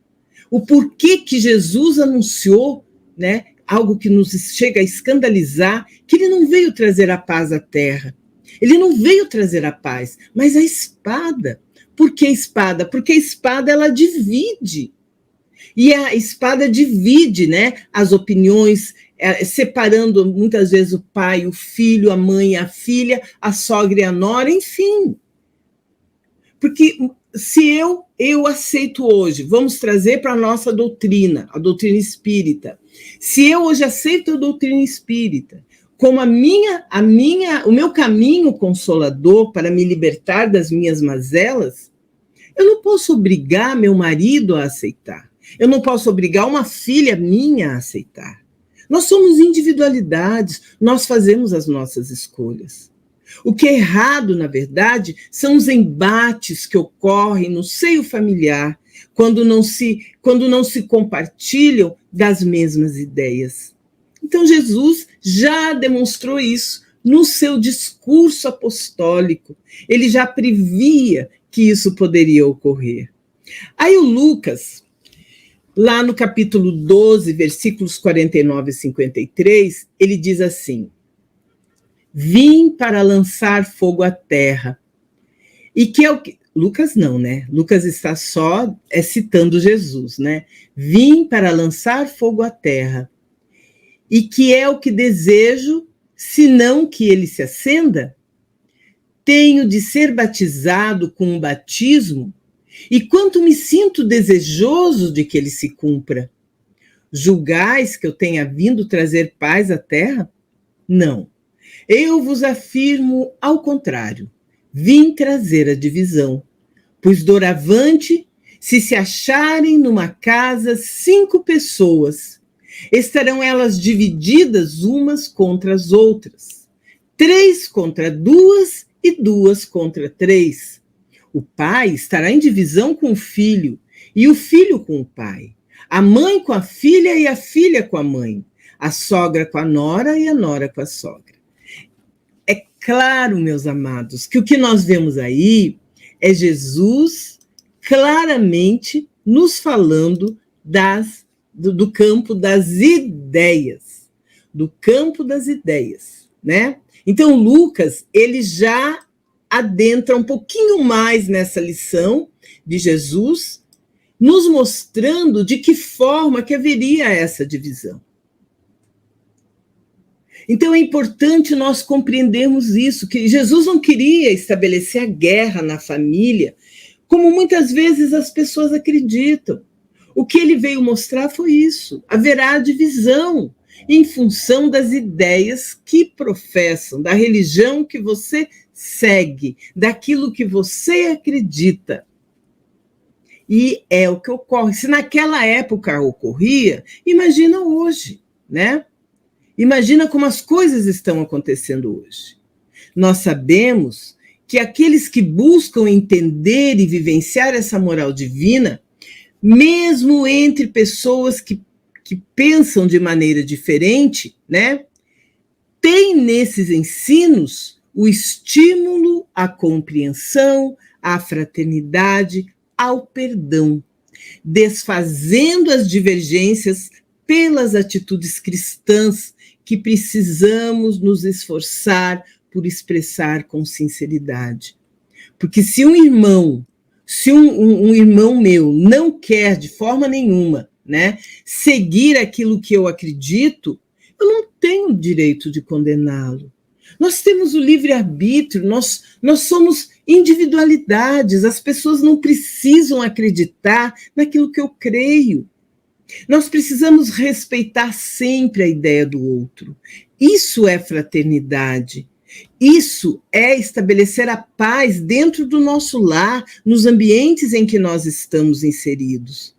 O porquê que Jesus anunciou, né, algo que nos chega a escandalizar, que ele não veio trazer a paz à terra. Ele não veio trazer a paz, mas a espada. Por que a espada? Porque a espada, ela divide. E a espada divide, né, as opiniões, separando muitas vezes o pai, o filho, a mãe, a filha, a sogra e a nora, enfim. Porque se eu aceito hoje, vamos trazer para a nossa doutrina, a doutrina espírita. Se eu hoje aceito a doutrina espírita como o meu caminho consolador para me libertar das minhas mazelas, eu não posso obrigar meu marido a aceitar. Eu não posso obrigar uma filha minha a aceitar. Nós somos individualidades, nós fazemos as nossas escolhas. O que é errado, na verdade, são os embates que ocorrem no seio familiar, quando não se compartilham das mesmas ideias. Então, Jesus já demonstrou isso no seu discurso apostólico. Ele já previa que isso poderia ocorrer. Aí o Lucas, lá no capítulo 12, versículos 49 e 53, ele diz assim: vim para lançar fogo à terra. E que é o que... Lucas não, né? Lucas está só citando Jesus, né? Vim para lançar fogo à terra. E que é o que desejo, senão que ele se acenda? Tenho de ser batizado com um batismo, e quanto me sinto desejoso de que ele se cumpra. Julgais que eu tenha vindo trazer paz à terra? Não. Eu vos afirmo ao contrário, vim trazer a divisão, pois doravante, se acharem numa casa 5 pessoas, estarão elas divididas umas contra as outras, 3 contra 2 e 2 contra 3. O pai estará em divisão com o filho, e o filho com o pai, a mãe com a filha e a filha com a mãe, a sogra com a nora e a nora com a sogra. É claro, meus amados, que o que nós vemos aí é Jesus claramente nos falando do campo das ideias, né? Então, Lucas, ele já adentra um pouquinho mais nessa lição de Jesus, nos mostrando de que forma que haveria essa divisão. Então, é importante nós compreendermos isso, que Jesus não queria estabelecer a guerra na família, como muitas vezes as pessoas acreditam. O que ele veio mostrar foi isso. Haverá divisão em função das ideias que professam, da religião que você segue, daquilo que você acredita. E é o que ocorre. Se naquela época ocorria, imagina hoje, né? Imagina como as coisas estão acontecendo hoje. Nós sabemos que aqueles que buscam entender e vivenciar essa moral divina, mesmo entre pessoas que pensam de maneira diferente, né, tem nesses ensinos o estímulo à compreensão, à fraternidade, ao perdão, desfazendo as divergências pelas atitudes cristãs que precisamos nos esforçar por expressar com sinceridade. Porque se um irmão meu não quer de forma nenhuma, né, seguir aquilo que eu acredito, eu não tenho o direito de condená-lo. Nós temos o livre-arbítrio, nós somos individualidades, as pessoas não precisam acreditar naquilo que eu creio. Nós precisamos respeitar sempre a ideia do outro. Isso é fraternidade. Isso é estabelecer a paz dentro do nosso lar, nos ambientes em que nós estamos inseridos.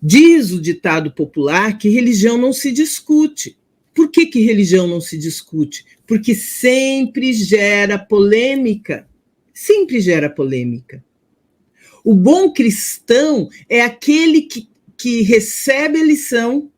Diz o ditado popular que religião não se discute. Por que religião não se discute? Porque sempre gera polêmica. Sempre gera polêmica. O bom cristão é aquele que recebe a lição,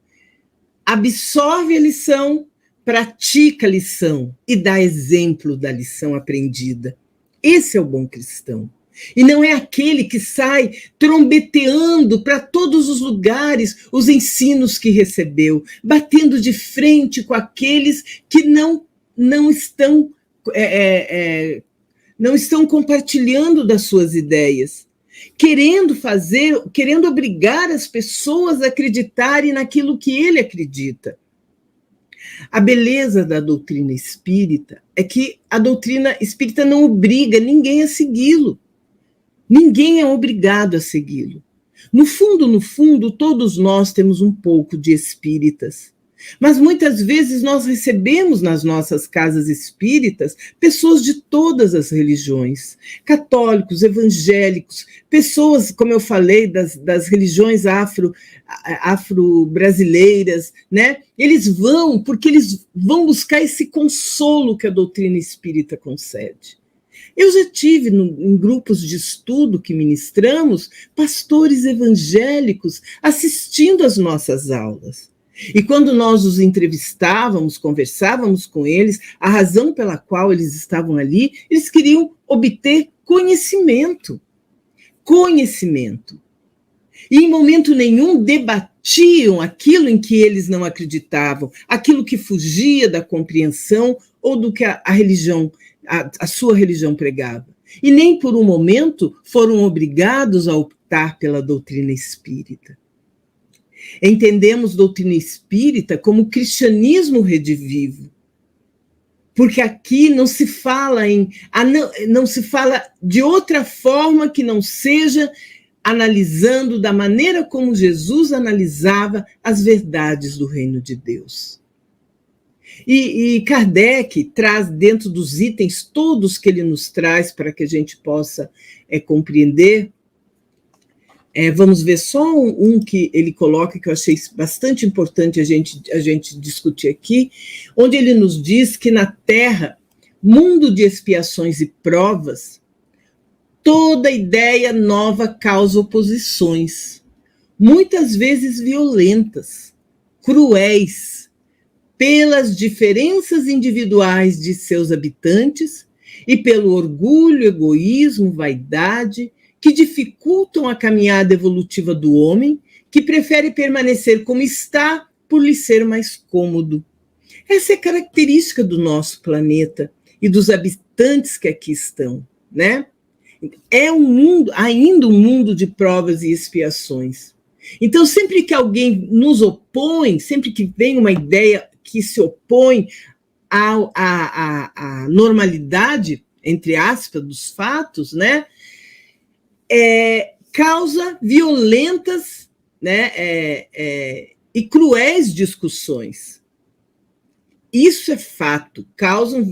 absorve a lição, pratica a lição e dá exemplo da lição aprendida. Esse é o bom cristão. E não é aquele que sai trombeteando para todos os lugares os ensinos que recebeu, batendo de frente com aqueles que não estão compartilhando das suas ideias, querendo obrigar as pessoas a acreditarem naquilo que ele acredita. A beleza da doutrina espírita é que a doutrina espírita não obriga ninguém a segui-lo. Ninguém é obrigado a segui-lo. No fundo, todos nós temos um pouco de espíritas. Mas muitas vezes nós recebemos nas nossas casas espíritas pessoas de todas as religiões, católicos, evangélicos, pessoas, como eu falei, das religiões afro-brasileiras, né? Eles vão porque eles vão buscar esse consolo que a doutrina espírita concede. Eu já tive em grupos de estudo que ministramos pastores evangélicos assistindo às nossas aulas. E quando nós os entrevistávamos, conversávamos com eles, a razão pela qual eles estavam ali, eles queriam obter conhecimento. Conhecimento. E em momento nenhum debatiam aquilo em que eles não acreditavam, aquilo que fugia da compreensão ou do que a sua religião pregava. E nem por um momento foram obrigados a optar pela doutrina espírita. Entendemos doutrina espírita como cristianismo redivivo, porque aqui não se fala não se fala de outra forma que não seja analisando da maneira como Jesus analisava as verdades do reino de Deus. E Kardec traz dentro dos itens todos que ele nos traz para que a gente possa compreender. Vamos ver só um que ele coloca, que eu achei bastante importante a gente discutir aqui, onde ele nos diz que na Terra, mundo de expiações e provas, toda ideia nova causa oposições, muitas vezes violentas, cruéis, pelas diferenças individuais de seus habitantes e pelo orgulho, egoísmo, vaidade, que dificultam a caminhada evolutiva do homem, que prefere permanecer como está por lhe ser mais cômodo. Essa é a característica do nosso planeta e dos habitantes que aqui estão, né? É ainda um mundo de provas e expiações. Então, sempre que alguém nos opõe, sempre que vem uma ideia que se opõe à normalidade, entre aspas, dos fatos, né? Causa violentas, né, e cruéis discussões. Isso é fato, causam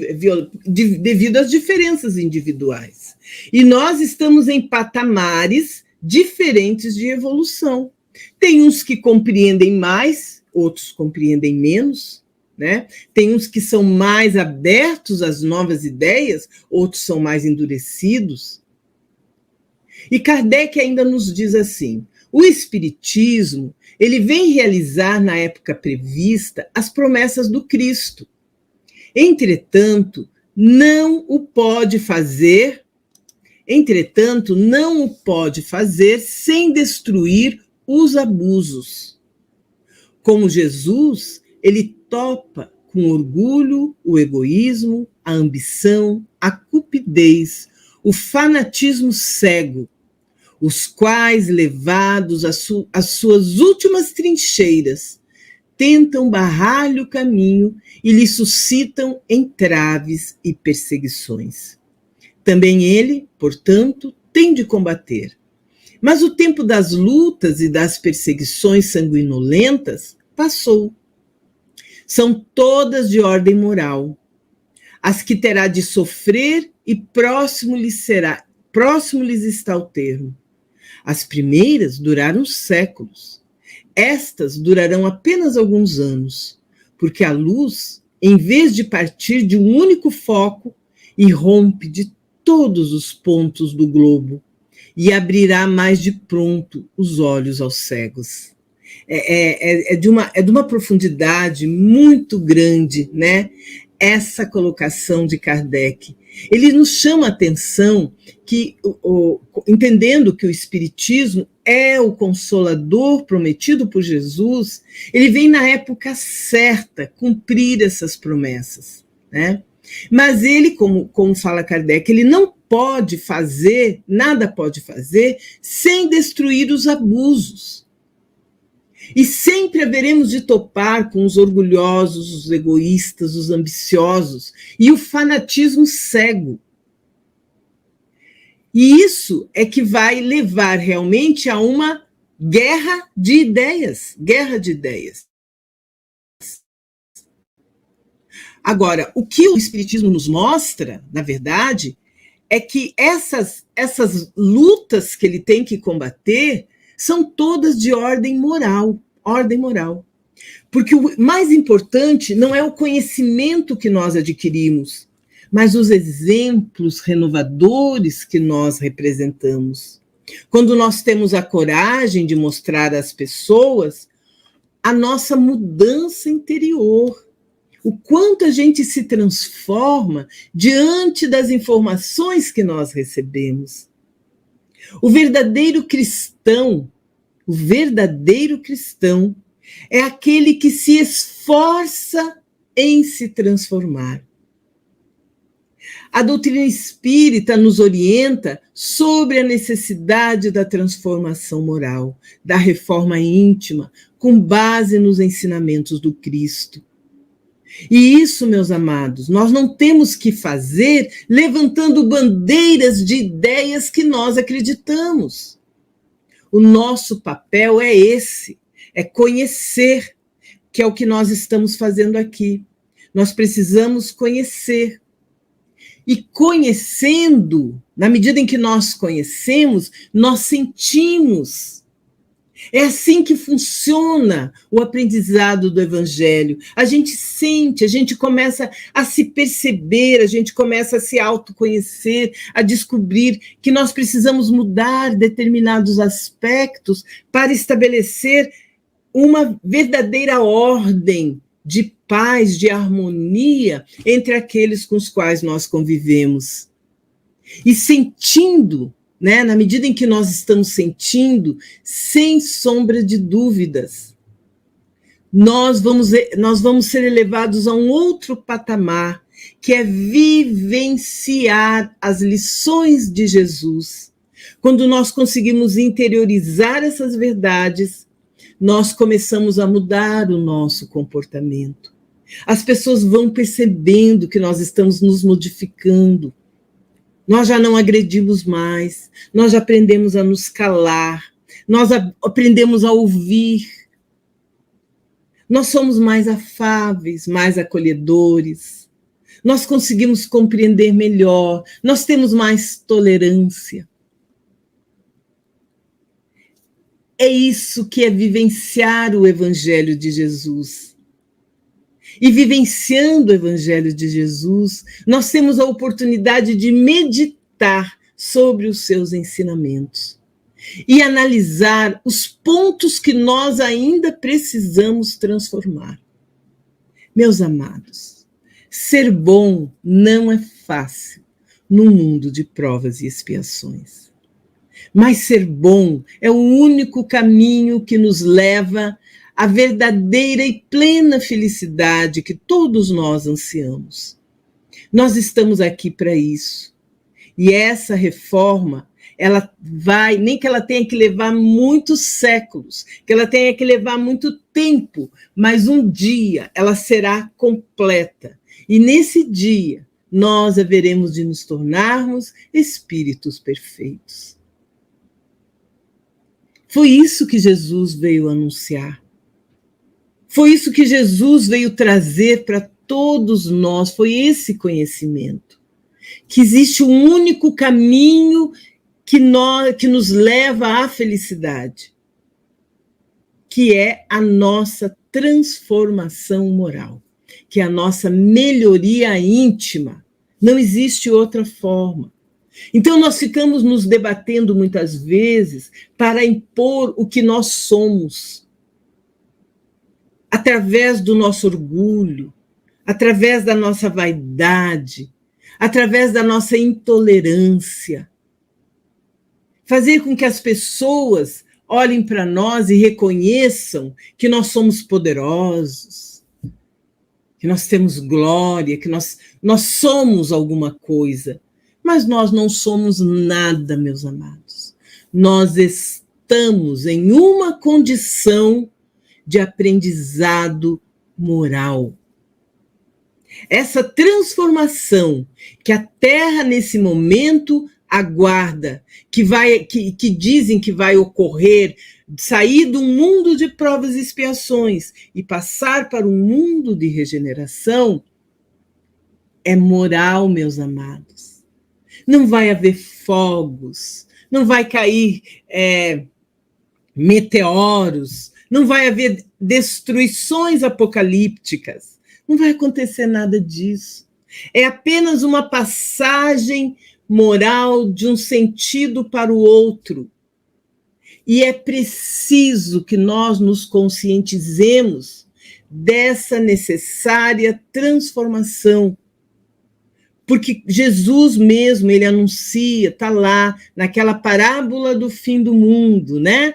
devido às diferenças individuais. E nós estamos em patamares diferentes de evolução. Tem uns que compreendem mais, outros compreendem menos, né? Tem uns que são mais abertos às novas ideias, outros são mais endurecidos. E Kardec ainda nos diz assim: o Espiritismo, ele vem realizar na época prevista as promessas do Cristo. Entretanto, não o pode fazer sem destruir os abusos. Como Jesus, ele topa com orgulho o egoísmo, a ambição, a cupidez, o fanatismo cego, os quais, levados às suas últimas trincheiras, tentam barrar-lhe o caminho e lhe suscitam entraves e perseguições. Também ele, portanto, tem de combater. Mas o tempo das lutas e das perseguições sanguinolentas passou. São todas de ordem moral. As que terá de sofrer e próximo lhes está o termo. As primeiras duraram séculos. estas durarão apenas alguns anos, porque a luz, em vez de partir de um único foco, irrompe de todos os pontos do globo e abrirá mais de pronto os olhos aos cegos. É de uma profundidade muito grande, né? Essa colocação de Kardec. Ele nos chama a atenção que, entendendo que o Espiritismo é o consolador prometido por Jesus, ele vem na época certa cumprir essas promessas, né? Mas ele, como fala Kardec, ele não pode fazer, nada pode fazer, sem destruir os abusos. E sempre haveremos de topar com os orgulhosos, os egoístas, os ambiciosos e o fanatismo cego. E isso é que vai levar realmente a uma guerra de ideias. Agora, o que o Espiritismo nos mostra, na verdade, é que essas lutas que ele tem que combater são todas de ordem moral. Porque o mais importante não é o conhecimento que nós adquirimos, mas os exemplos renovadores que nós representamos. Quando nós temos a coragem de mostrar às pessoas a nossa mudança interior, o quanto a gente se transforma diante das informações que nós recebemos. O verdadeiro cristão é aquele que se esforça em se transformar. A doutrina espírita nos orienta sobre a necessidade da transformação moral, da reforma íntima, com base nos ensinamentos do Cristo. E isso, meus amados, nós não temos que fazer levantando bandeiras de ideias que nós acreditamos. O nosso papel é esse, é conhecer, que é o que nós estamos fazendo aqui. Nós precisamos conhecer. E conhecendo, na medida em que nós conhecemos, nós sentimos. É assim que funciona o aprendizado do Evangelho. A gente sente, a gente começa a se perceber, a gente começa a se autoconhecer, a descobrir que nós precisamos mudar determinados aspectos para estabelecer uma verdadeira ordem de paz, de harmonia entre aqueles com os quais nós convivemos. E sentindo, né, na medida em que nós estamos sentindo, sem sombra de dúvidas, nós vamos ser elevados a um outro patamar, que é vivenciar as lições de Jesus. Quando nós conseguimos interiorizar essas verdades, nós começamos a mudar o nosso comportamento. As pessoas vão percebendo que nós estamos nos modificando. Nós já não agredimos mais, nós já aprendemos a nos calar, nós aprendemos a ouvir. Nós somos mais afáveis, mais acolhedores. Nós conseguimos compreender melhor, nós temos mais tolerância. É isso que é vivenciar o Evangelho de Jesus. E vivenciando o Evangelho de Jesus, nós temos a oportunidade de meditar sobre os seus ensinamentos e analisar os pontos que nós ainda precisamos transformar. Meus amados, ser bom não é fácil num mundo de provas e expiações. Mas ser bom é o único caminho que nos leva à verdadeira e plena felicidade que todos nós ansiamos. Nós estamos aqui para isso. E essa reforma, ela vai, nem que ela tenha que levar muitos séculos, que ela tenha que levar muito tempo, mas um dia ela será completa. E nesse dia, nós haveremos de nos tornarmos espíritos perfeitos. Foi isso que Jesus veio anunciar. Foi isso que Jesus veio trazer para todos nós, foi esse conhecimento. Que existe um único caminho que nos leva à felicidade. que é a nossa transformação moral, que é a nossa melhoria íntima. Não existe outra forma. Então, nós ficamos nos debatendo muitas vezes para impor o que nós somos, através do nosso orgulho, através da nossa vaidade, através da nossa intolerância. Fazer com que as pessoas olhem para nós e reconheçam que nós somos poderosos, que nós temos glória, que nós somos alguma coisa. Mas nós não somos nada, meus amados. Nós estamos em uma condição de aprendizado moral. Essa transformação que a Terra, nesse momento, aguarda, que dizem que vai ocorrer, sair do mundo de provas e expiações e passar para um mundo de regeneração, é moral, meus amados. Não vai haver fogos, não vai cair meteoros, não vai haver destruições apocalípticas, não vai acontecer nada disso. É apenas uma passagem moral de um sentido para o outro. E é preciso que nós nos conscientizemos dessa necessária transformação. Porque Jesus mesmo, ele anuncia, está lá, naquela parábola do fim do mundo, né?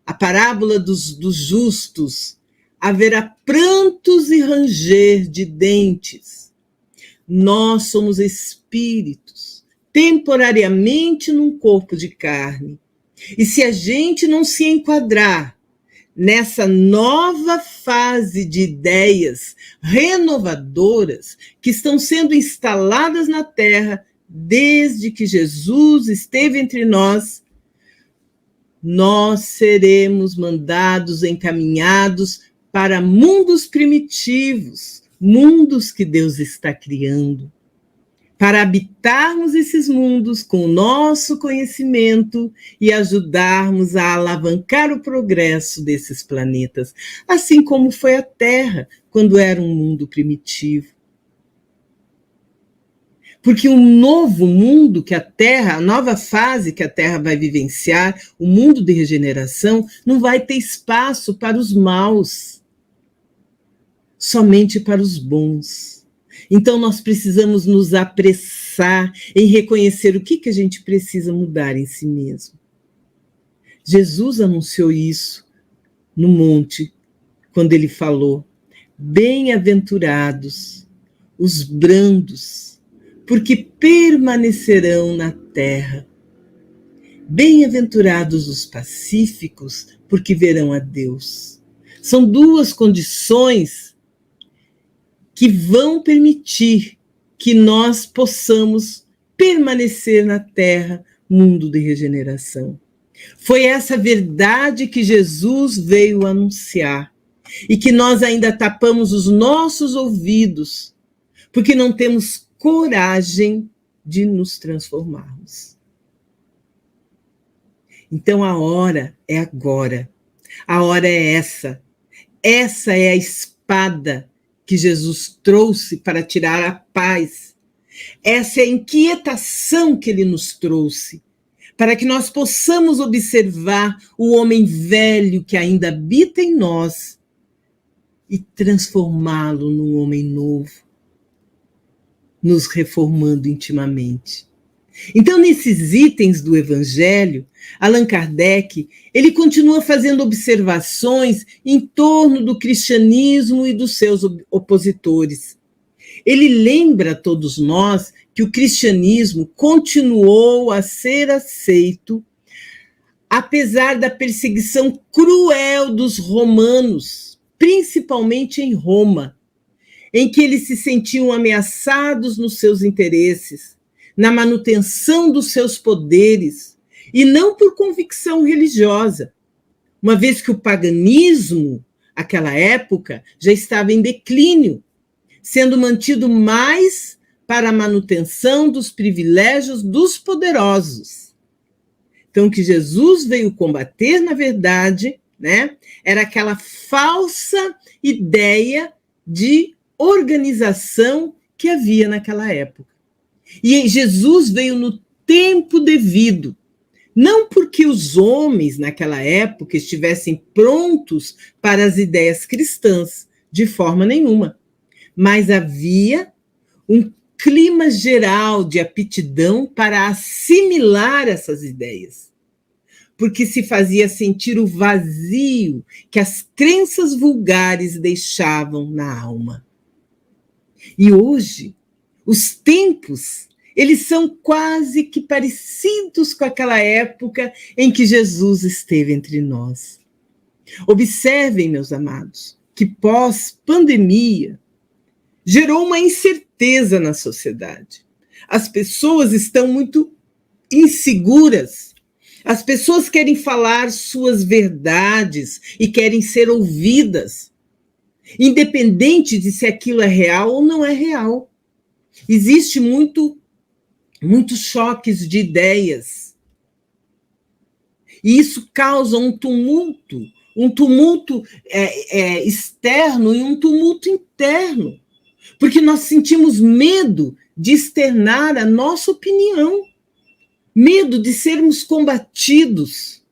A parábola dos justos. Haverá prantos e ranger de dentes. Nós somos espíritos, temporariamente num corpo de carne. E se a gente não se enquadrar nessa nova fase de ideias renovadoras que estão sendo instaladas na Terra desde que Jesus esteve entre nós, nós seremos mandados, encaminhados para mundos primitivos, mundos que Deus está criando, para habitarmos esses mundos com o nosso conhecimento e ajudarmos a alavancar o progresso desses planetas, assim como foi a Terra quando era um mundo primitivo. Porque o novo mundo que a Terra, a nova fase que a Terra vai vivenciar, o mundo de regeneração, não vai ter espaço para os maus, somente para os bons. Então, nós precisamos nos apressar em reconhecer o que a gente precisa mudar em si mesmo. Jesus anunciou isso no monte, quando ele falou: bem-aventurados os brandos, porque permanecerão na terra. Bem-aventurados os pacíficos, porque verão a Deus. São duas condições que vão permitir que nós possamos permanecer na Terra, mundo de regeneração. Foi essa verdade que Jesus veio anunciar e que nós ainda tapamos os nossos ouvidos, porque não temos coragem de nos transformarmos. Então a hora é agora, a hora é essa. Essa é a espada que Jesus trouxe para tirar a paz. Essa é a inquietação que ele nos trouxe, para que nós possamos observar o homem velho que ainda habita em nós e transformá-lo num homem novo, nos reformando intimamente. Então, nesses itens do Evangelho, Allan Kardec, ele continua fazendo observações em torno do cristianismo e dos seus opositores. Ele lembra a todos nós que o cristianismo continuou a ser aceito, apesar da perseguição cruel dos romanos, principalmente em Roma, em que eles se sentiam ameaçados nos seus interesses, na manutenção dos seus poderes, e não por convicção religiosa, uma vez que o paganismo, naquela época, já estava em declínio, sendo mantido mais para a manutenção dos privilégios dos poderosos. Então, o que Jesus veio combater, na verdade, né? Era aquela falsa ideia de organização que havia naquela época. E Jesus veio no tempo devido, não porque os homens naquela época estivessem prontos para as ideias cristãs, de forma nenhuma, mas havia um clima geral de aptidão para assimilar essas ideias, porque se fazia sentir o vazio que as crenças vulgares deixavam na alma. E hoje, os tempos, eles são quase que parecidos com aquela época em que Jesus esteve entre nós. Observem, meus amados, que pós-pandemia gerou uma incerteza na sociedade. As pessoas estão muito inseguras. As pessoas querem falar suas verdades e querem ser ouvidas, independente de se aquilo é real ou não é real. Existe muitos choques de ideias. E isso causa um tumulto externo e um tumulto interno, porque nós sentimos medo de externar a nossa opinião, medo de sermos combatidos.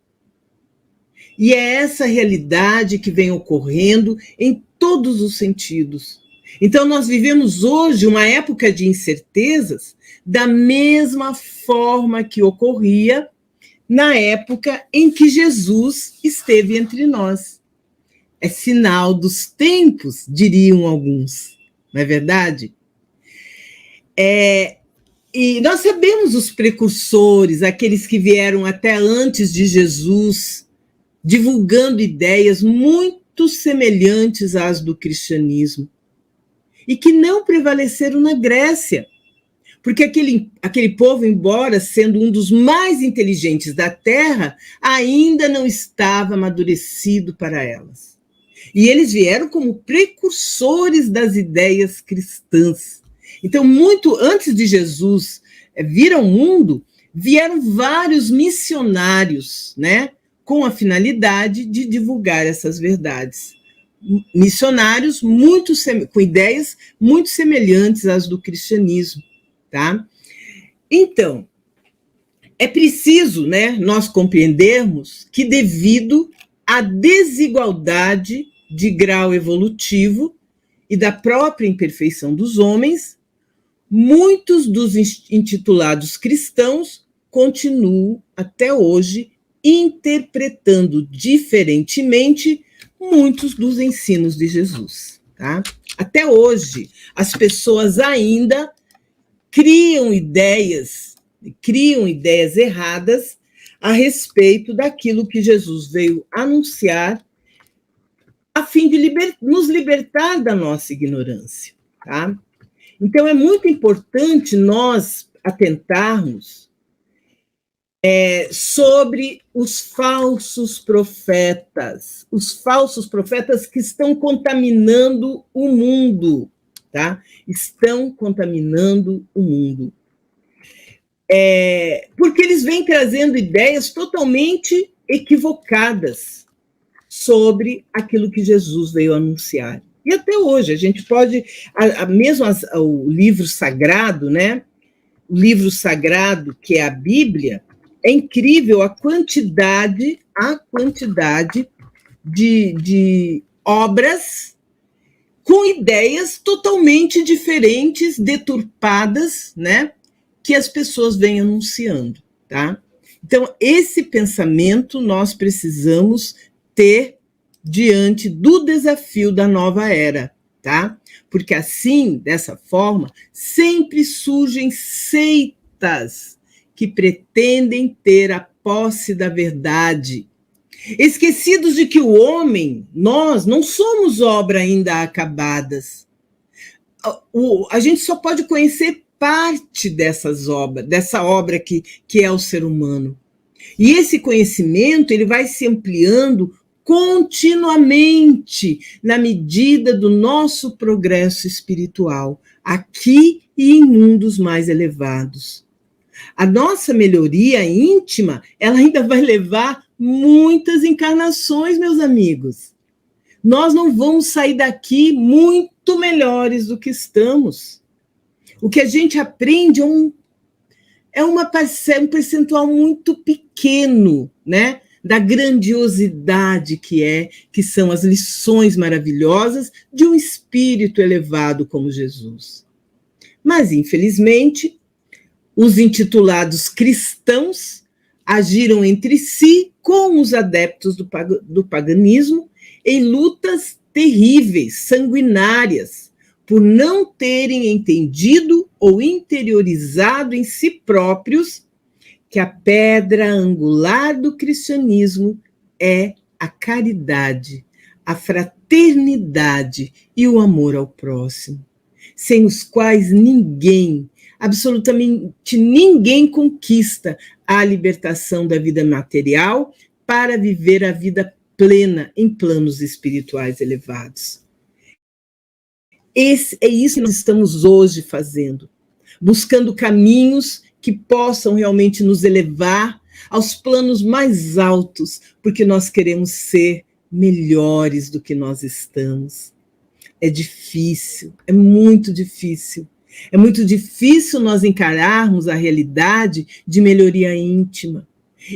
E é essa realidade que vem ocorrendo em todos os sentidos. Então, nós vivemos hoje uma época de incertezas da mesma forma que ocorria na época em que Jesus esteve entre nós. É sinal dos tempos, diriam alguns, não é verdade? E nós sabemos os precursores, aqueles que vieram até antes de Jesus, divulgando ideias muito semelhantes às do cristianismo, e que não prevaleceram na Grécia, porque aquele povo, embora sendo um dos mais inteligentes da terra, ainda não estava amadurecido para elas. E eles vieram como precursores das ideias cristãs. Então, muito antes de Jesus vir ao mundo, vieram vários missionários, né, com a finalidade de divulgar essas verdades. Missionários com ideias muito semelhantes às do cristianismo. Tá? Então, é preciso, né, nós compreendermos que, devido à desigualdade de grau evolutivo e da própria imperfeição dos homens, muitos dos intitulados cristãos continuam até hoje interpretando diferentemente muitos dos ensinos de Jesus. Tá? Até hoje, as pessoas ainda criam ideias erradas a respeito daquilo que Jesus veio anunciar a fim de nos libertar da nossa ignorância. Tá? Então, é muito importante nós atentarmos sobre os falsos profetas que estão contaminando o mundo. Tá? Estão contaminando o mundo. Porque eles vêm trazendo ideias totalmente equivocadas sobre aquilo que Jesus veio anunciar. E até hoje, a gente pode, mesmo o livro sagrado, né? O livro sagrado, que é a Bíblia, é incrível a quantidade de obras com ideias totalmente diferentes, deturpadas, né, que as pessoas vêm anunciando, tá? Então, esse pensamento nós precisamos ter diante do desafio da nova era, tá? Porque assim, dessa forma, sempre surgem seitas que pretendem ter a posse da verdade, esquecidos de que o homem, nós não somos obra ainda acabadas. A gente só pode conhecer parte dessa obra que é o ser humano. E esse conhecimento ele vai se ampliando continuamente na medida do nosso progresso espiritual, aqui e em mundos mais elevados. A nossa melhoria íntima, ela ainda vai levar muitas encarnações, meus amigos. Nós não vamos sair daqui muito melhores do que estamos. O que a gente aprende é um percentual muito pequeno, né, da grandiosidade que são as lições maravilhosas de um espírito elevado como Jesus. Mas, infelizmente, os intitulados cristãos agiram entre si com os adeptos do paganismo em lutas terríveis, sanguinárias, por não terem entendido ou interiorizado em si próprios que a pedra angular do cristianismo é a caridade, a fraternidade e o amor ao próximo, sem os quais ninguém, absolutamente ninguém, conquista a libertação da vida material para viver a vida plena em planos espirituais elevados. É isso que nós estamos hoje fazendo, buscando caminhos que possam realmente nos elevar aos planos mais altos, porque nós queremos ser melhores do que nós estamos. É difícil, é muito difícil. É muito difícil nós encararmos a realidade de melhoria íntima.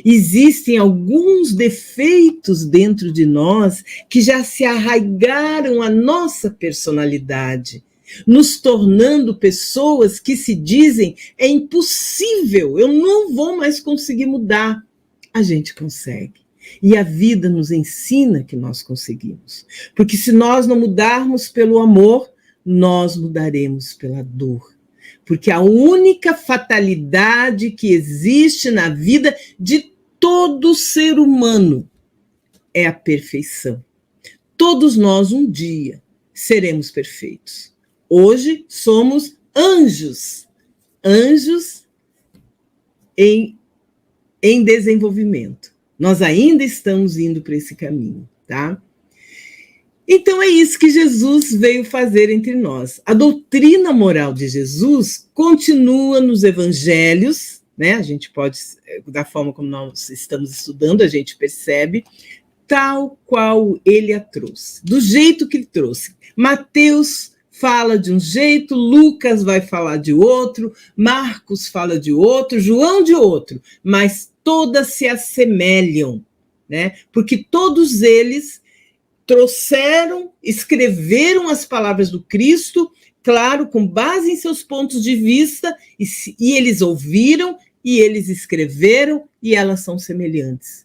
Existem alguns defeitos dentro de nós que já se arraigaram à nossa personalidade, nos tornando pessoas que se dizem: é impossível, eu não vou mais conseguir mudar. A gente consegue. E a vida nos ensina que nós conseguimos. Porque se nós não mudarmos pelo amor, nós mudaremos pela dor. Porque a única fatalidade que existe na vida de todo ser humano é a perfeição. Todos nós, um dia, seremos perfeitos. Hoje, somos anjos. Anjos em desenvolvimento. Nós ainda estamos indo para esse caminho, tá? Então é isso que Jesus veio fazer entre nós. A doutrina moral de Jesus continua nos evangelhos, né? A gente pode, da forma como nós estamos estudando, a gente percebe, tal qual ele a trouxe, do jeito que ele trouxe. Mateus fala de um jeito, Lucas vai falar de outro, Marcos fala de outro, João de outro, mas todas se assemelham, né? Porque todos eles trouxeram, escreveram as palavras do Cristo, claro, com base em seus pontos de vista, e eles ouviram, e eles escreveram, e elas são semelhantes.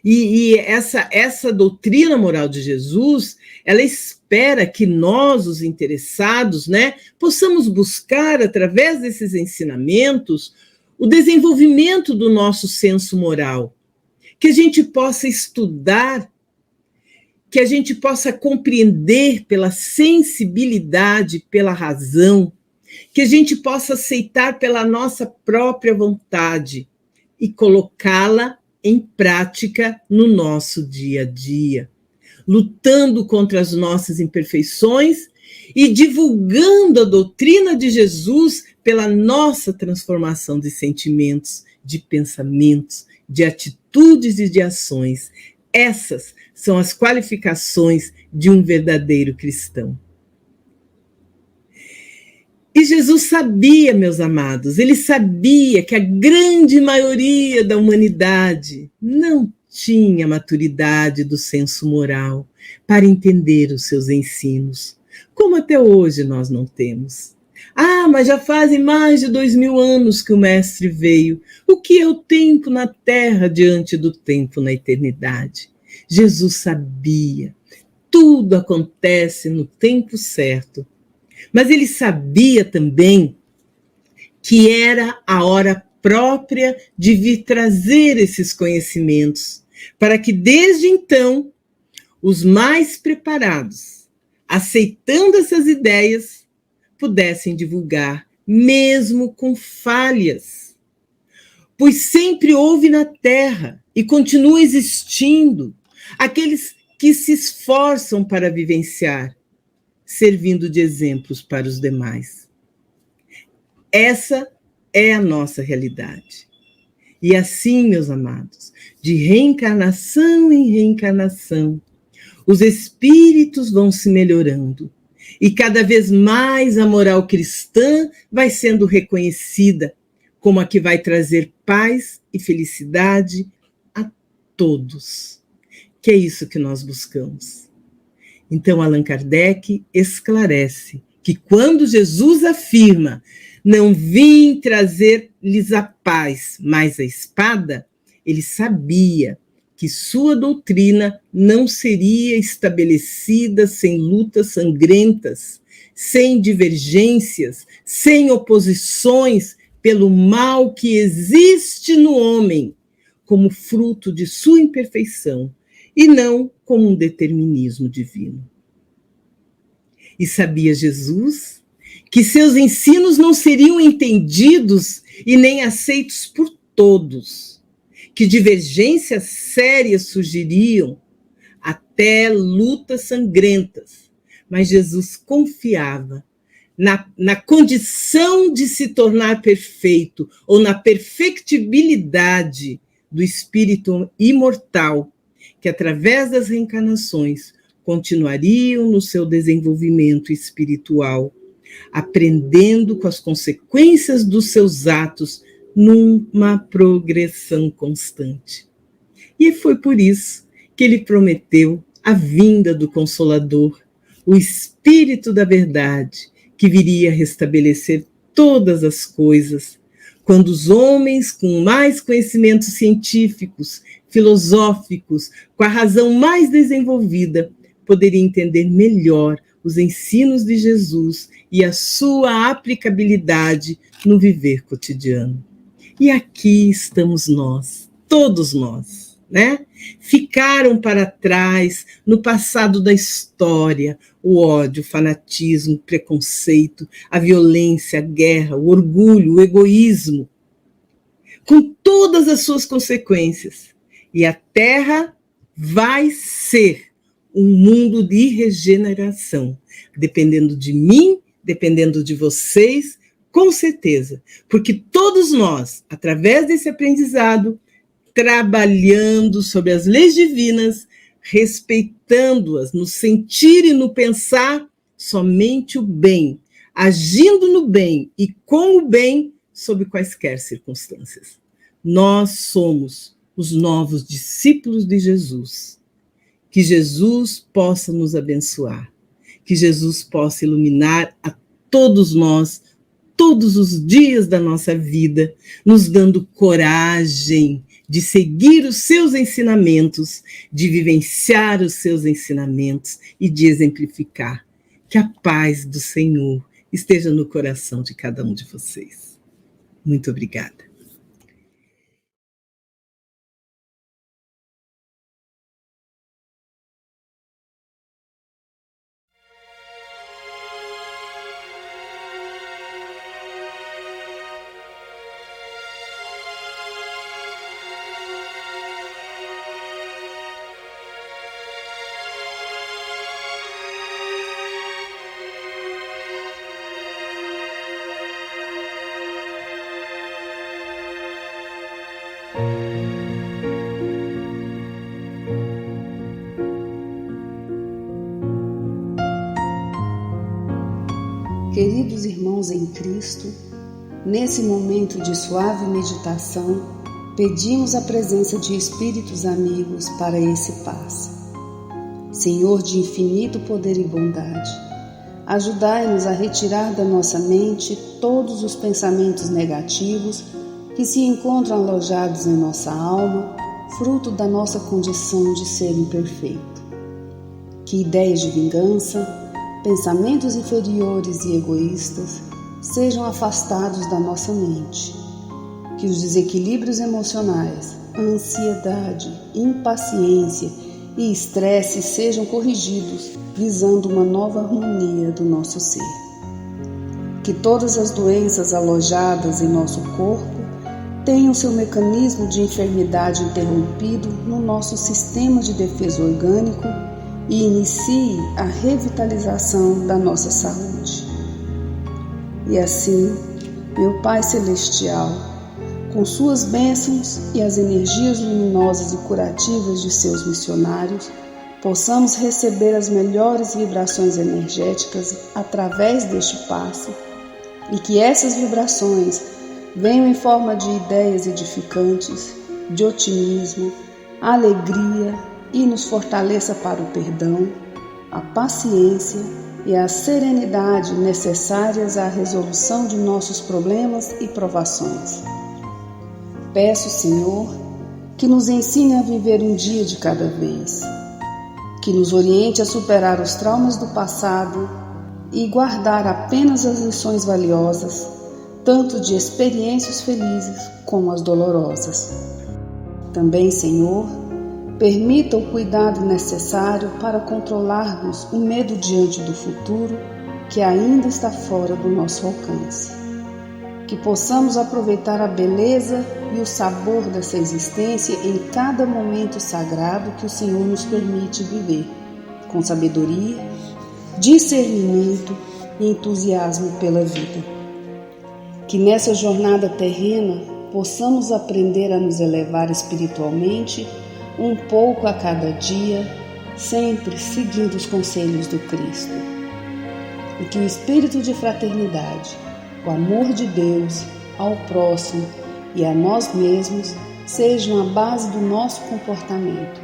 E essa doutrina moral de Jesus, ela espera que nós, os interessados, né, possamos buscar, através desses ensinamentos, o desenvolvimento do nosso senso moral, que a gente possa estudar, que a gente possa compreender pela sensibilidade, pela razão, que a gente possa aceitar pela nossa própria vontade e colocá-la em prática no nosso dia a dia, lutando contra as nossas imperfeições e divulgando a doutrina de Jesus pela nossa transformação de sentimentos, de pensamentos, de atitudes e de ações. Essas são as qualificações de um verdadeiro cristão. E Jesus sabia, meus amados, ele sabia que a grande maioria da humanidade não tinha maturidade do senso moral para entender os seus ensinos, como até hoje nós não temos. Ah, mas já fazem mais de 2000 anos que o Mestre veio. O que é o tempo na Terra diante do tempo na eternidade? Jesus sabia, tudo acontece no tempo certo. Mas ele sabia também que era a hora própria de vir trazer esses conhecimentos, para que desde então os mais preparados, aceitando essas ideias, pudessem divulgar, mesmo com falhas. Pois sempre houve na Terra e continua existindo aqueles que se esforçam para vivenciar, servindo de exemplos para os demais. Essa é a nossa realidade. E assim, meus amados, de reencarnação em reencarnação, os espíritos vão se melhorando e cada vez mais a moral cristã vai sendo reconhecida como a que vai trazer paz e felicidade a todos. Que é isso que nós buscamos. Então, Allan Kardec esclarece que quando Jesus afirma não vim trazer-lhes a paz, mas a espada, ele sabia que sua doutrina não seria estabelecida sem lutas sangrentas, sem divergências, sem oposições pelo mal que existe no homem, como fruto de sua imperfeição, e não como um determinismo divino. E sabia Jesus que seus ensinos não seriam entendidos e nem aceitos por todos, que divergências sérias surgiriam, até lutas sangrentas, mas Jesus confiava na condição de se tornar perfeito, ou na perfectibilidade do espírito imortal, que através das reencarnações continuariam no seu desenvolvimento espiritual, aprendendo com as consequências dos seus atos numa progressão constante. E foi por isso que ele prometeu a vinda do Consolador, o Espírito da Verdade, que viria restabelecer todas as coisas, quando os homens com mais conhecimentos científicos, filosóficos, com a razão mais desenvolvida, poderiam entender melhor os ensinos de Jesus e a sua aplicabilidade no viver cotidiano. E aqui estamos nós, todos nós, né? Ficaram para trás, no passado da história, o ódio, o fanatismo, o preconceito, a violência, a guerra, o orgulho, o egoísmo, com todas as suas consequências. E a Terra vai ser um mundo de regeneração, dependendo de mim, dependendo de vocês, com certeza, porque todos nós, através desse aprendizado, trabalhando sobre as leis divinas, respeitando-as no sentir e no pensar, somente o bem, agindo no bem e com o bem, sob quaisquer circunstâncias. Nós somos os novos discípulos de Jesus. Que Jesus possa nos abençoar, que Jesus possa iluminar a todos nós, todos os dias da nossa vida, nos dando coragem de seguir os seus ensinamentos, de vivenciar os seus ensinamentos e de exemplificar. Que a paz do Senhor esteja no coração de cada um de vocês. Muito obrigada. Queridos irmãos em Cristo, nesse momento de suave meditação, pedimos a presença de espíritos amigos para esse passe. Senhor de infinito poder e bondade, ajudai-nos a retirar da nossa mente todos os pensamentos negativos que se encontram alojados em nossa alma, fruto da nossa condição de ser imperfeito. Que ideias de vingança, pensamentos inferiores e egoístas sejam afastados da nossa mente. Que os desequilíbrios emocionais, a ansiedade, impaciência e estresse sejam corrigidos, visando uma nova harmonia do nosso ser. Que todas as doenças alojadas em nosso corpo tenham seu mecanismo de enfermidade interrompido no nosso sistema de defesa orgânico e inicie a revitalização da nossa saúde. E assim, meu Pai Celestial, com suas bênçãos e as energias luminosas e curativas de seus missionários, possamos receber as melhores vibrações energéticas através deste passe e que essas vibrações venham em forma de ideias edificantes, de otimismo, alegria e nos fortaleça para o perdão, a paciência e a serenidade necessárias à resolução de nossos problemas e provações. Peço, Senhor, que nos ensine a viver um dia de cada vez, que nos oriente a superar os traumas do passado e guardar apenas as lições valiosas, tanto de experiências felizes como as dolorosas. Também, Senhor, permita o cuidado necessário para controlarmos o medo diante do futuro que ainda está fora do nosso alcance. Que possamos aproveitar a beleza e o sabor dessa existência em cada momento sagrado que o Senhor nos permite viver, com sabedoria, discernimento e entusiasmo pela vida. Que nessa jornada terrena possamos aprender a nos elevar espiritualmente um pouco a cada dia, sempre seguindo os conselhos do Cristo. E que o espírito de fraternidade, o amor de Deus ao próximo e a nós mesmos sejam a base do nosso comportamento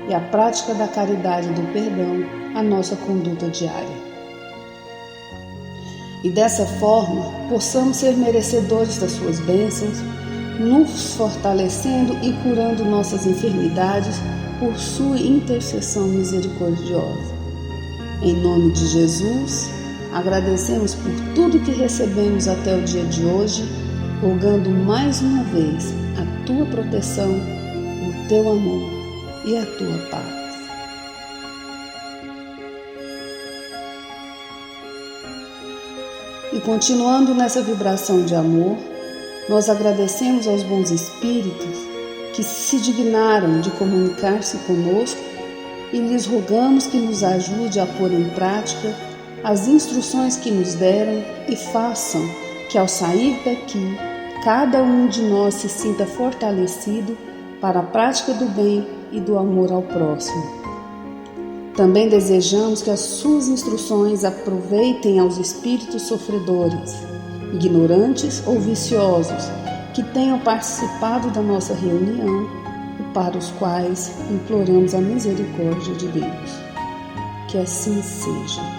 e a prática da caridade e do perdão a nossa conduta diária. E dessa forma possamos ser merecedores das suas bênçãos, nos fortalecendo e curando nossas enfermidades por sua intercessão misericordiosa. Em nome de Jesus, agradecemos por tudo que recebemos até o dia de hoje, rogando mais uma vez a tua proteção, o teu amor e a tua paz. E continuando nessa vibração de amor, nós agradecemos aos bons espíritos que se dignaram de comunicar-se conosco e lhes rogamos que nos ajude a pôr em prática as instruções que nos deram e façam que ao sair daqui, cada um de nós se sinta fortalecido para a prática do bem e do amor ao próximo. Também desejamos que as suas instruções aproveitem aos espíritos sofredores, ignorantes ou viciosos, que tenham participado da nossa reunião e para os quais imploramos a misericórdia de Deus. Que assim seja.